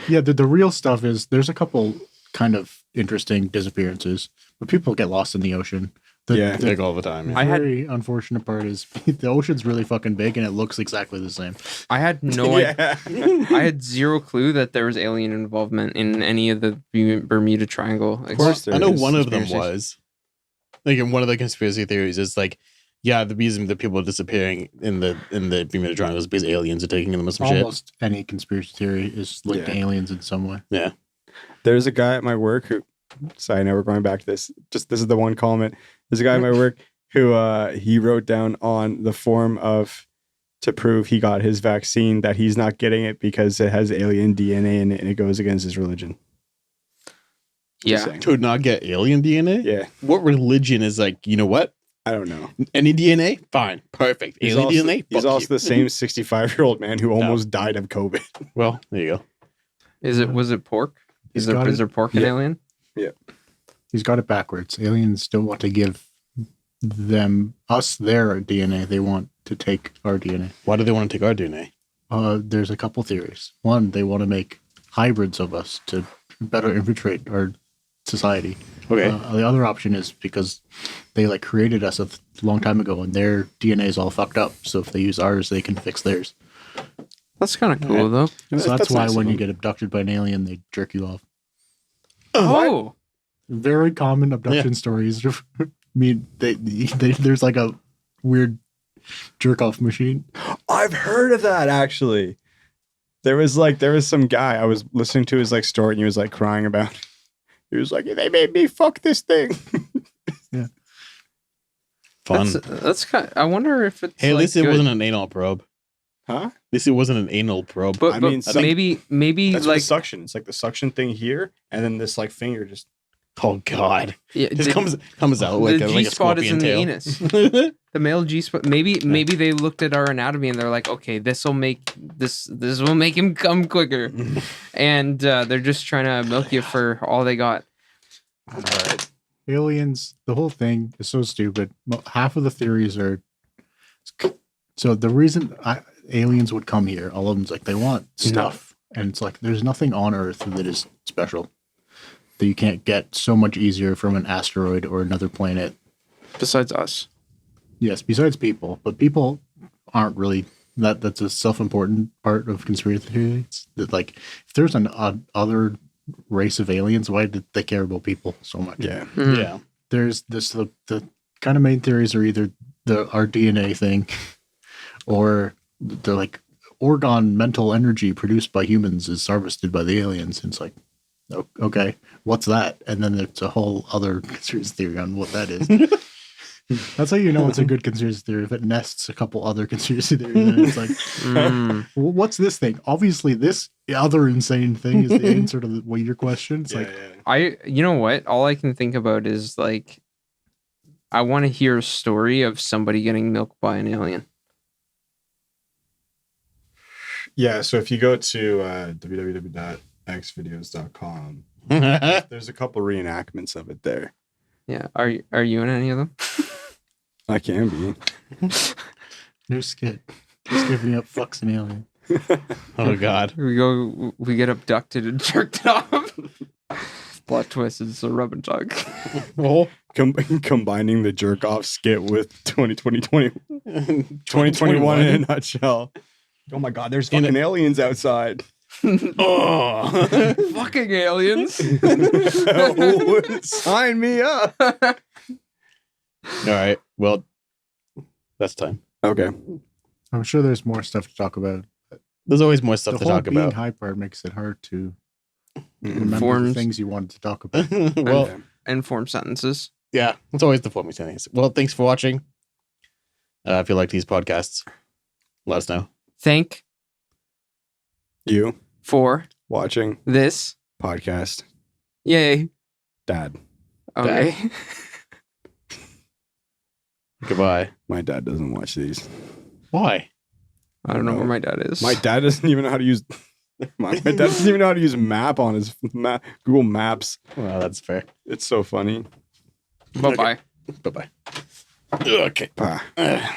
Yeah, the real stuff is there's a couple kind of interesting disappearances, but people get lost in the ocean. Yeah. Like all the time. The I had- very unfortunate part is the ocean's really fucking big and it looks exactly the same. I had no idea. Yeah. I had zero clue that there was alien involvement in any of the Bermuda Triangle. Of course there I know is one of them conspiracies. was. Like in one of the conspiracy theories is like, yeah, the reason that people are disappearing in the Bermuda Triangle is because aliens are taking them or some Almost any conspiracy theory is linked to Yeah. aliens in some way. shit. Yeah. There's a guy at my work who, sorry, now we're going back to this. Just this is the one comment. There's a guy at my work who he wrote down on the form to prove he got his vaccine that he's not getting it because it has alien DNA in it and it goes against his religion. Just Yeah. saying. To not get alien DNA? Yeah. What religion is like, you know what? I don't know. Any DNA? Fine. Perfect. He's Alien also, DNA? he's Fuck also you. the same 65-year-old man who almost died of COVID. Well, there you go. Was it pork? He's Is there, got is it. there pork in Yeah. Alien? He's got it backwards. Aliens don't want to give us their DNA. They want to take our DNA. Why do they want to take our DNA? There's a couple theories. One, they want to make hybrids of us to better infiltrate our society. Okay. The other option is because they like created us a long time ago and their DNA is all fucked up. So if they use ours, they can fix theirs. That's kind of cool, though. So that's why nice when of you them. get abducted by an alien, they jerk you off. Oh, Very common abduction stories. I mean, there's like a weird jerk off machine. I've heard of that actually. There was some guy I was listening to his like story and he was like crying about it. He was like, they made me fuck this thing. Fun. that's kind. I wonder if it's. Hey, at like, least it good. wasn't an anal probe. Huh? At least it wasn't an anal probe. But, I but mean, some- maybe That's like the suction. It's like the suction thing here, and then this like finger just. Oh God! yeah, Just comes out like the a G like a spot is in scorpion the tail. anus. The male G spot. Maybe they looked at our anatomy and they're like, okay, this will make him come quicker, and they're just trying to milk you for all they got. All right. Aliens, the whole thing is so stupid. Half of the theories are. So the reason aliens would come here, all of them's like they want stuff. And it's like there's nothing on Earth that is special. That you can't get so much easier from an asteroid or another planet. Besides us, Yes, besides people, but people aren't really that's a self-important part of conspiracy theories. That like if there's an other race of aliens, why did they care about people so much? Yeah. Yeah. There's this the kind of main theories are either our DNA thing or the like organ mental energy produced by humans is harvested by the aliens. And it's like, okay, what's that? And then there's a whole other conspiracy theory on what that is. That's how you know it's a good conspiracy theory if it nests a couple other conspiracy theories. And it's like, well, what's this thing? Obviously, this other insane thing is the answer to what your question. It's like, you know what? All I can think about is like, I want to hear a story of somebody getting milked by an alien. Yeah. So if you go to www.xvideos.com, there's a couple reenactments of it there. Yeah, are you in any of them? I can be. new skit. Just giving up fucks an alien. Oh God. We get abducted and jerked off. Plot twist is a rub and tug. Oh. Combining the jerk off skit with 2021 in a nutshell. Oh my God, there's fucking aliens outside. Oh. Fucking aliens. Sign me up. All right. Well, that's time. Okay. I'm sure there's more stuff to talk about. There's always more stuff The to whole talk being about. high part makes it hard to remember the Forms. things you wanted to talk about. Well, And form sentences. yeah, it's always the 4 things. Well, thanks for watching. If you like these podcasts, let us know. Thank You for watching this. podcast, Yay. Dad. Okay. Goodbye. My dad doesn't watch these. Why? I don't know where my dad is. My dad doesn't even know how to use. My dad doesn't even know how to use map on his Google Maps. Well, that's fair. It's so funny. Bye-bye. Bye-bye. Okay. Bye.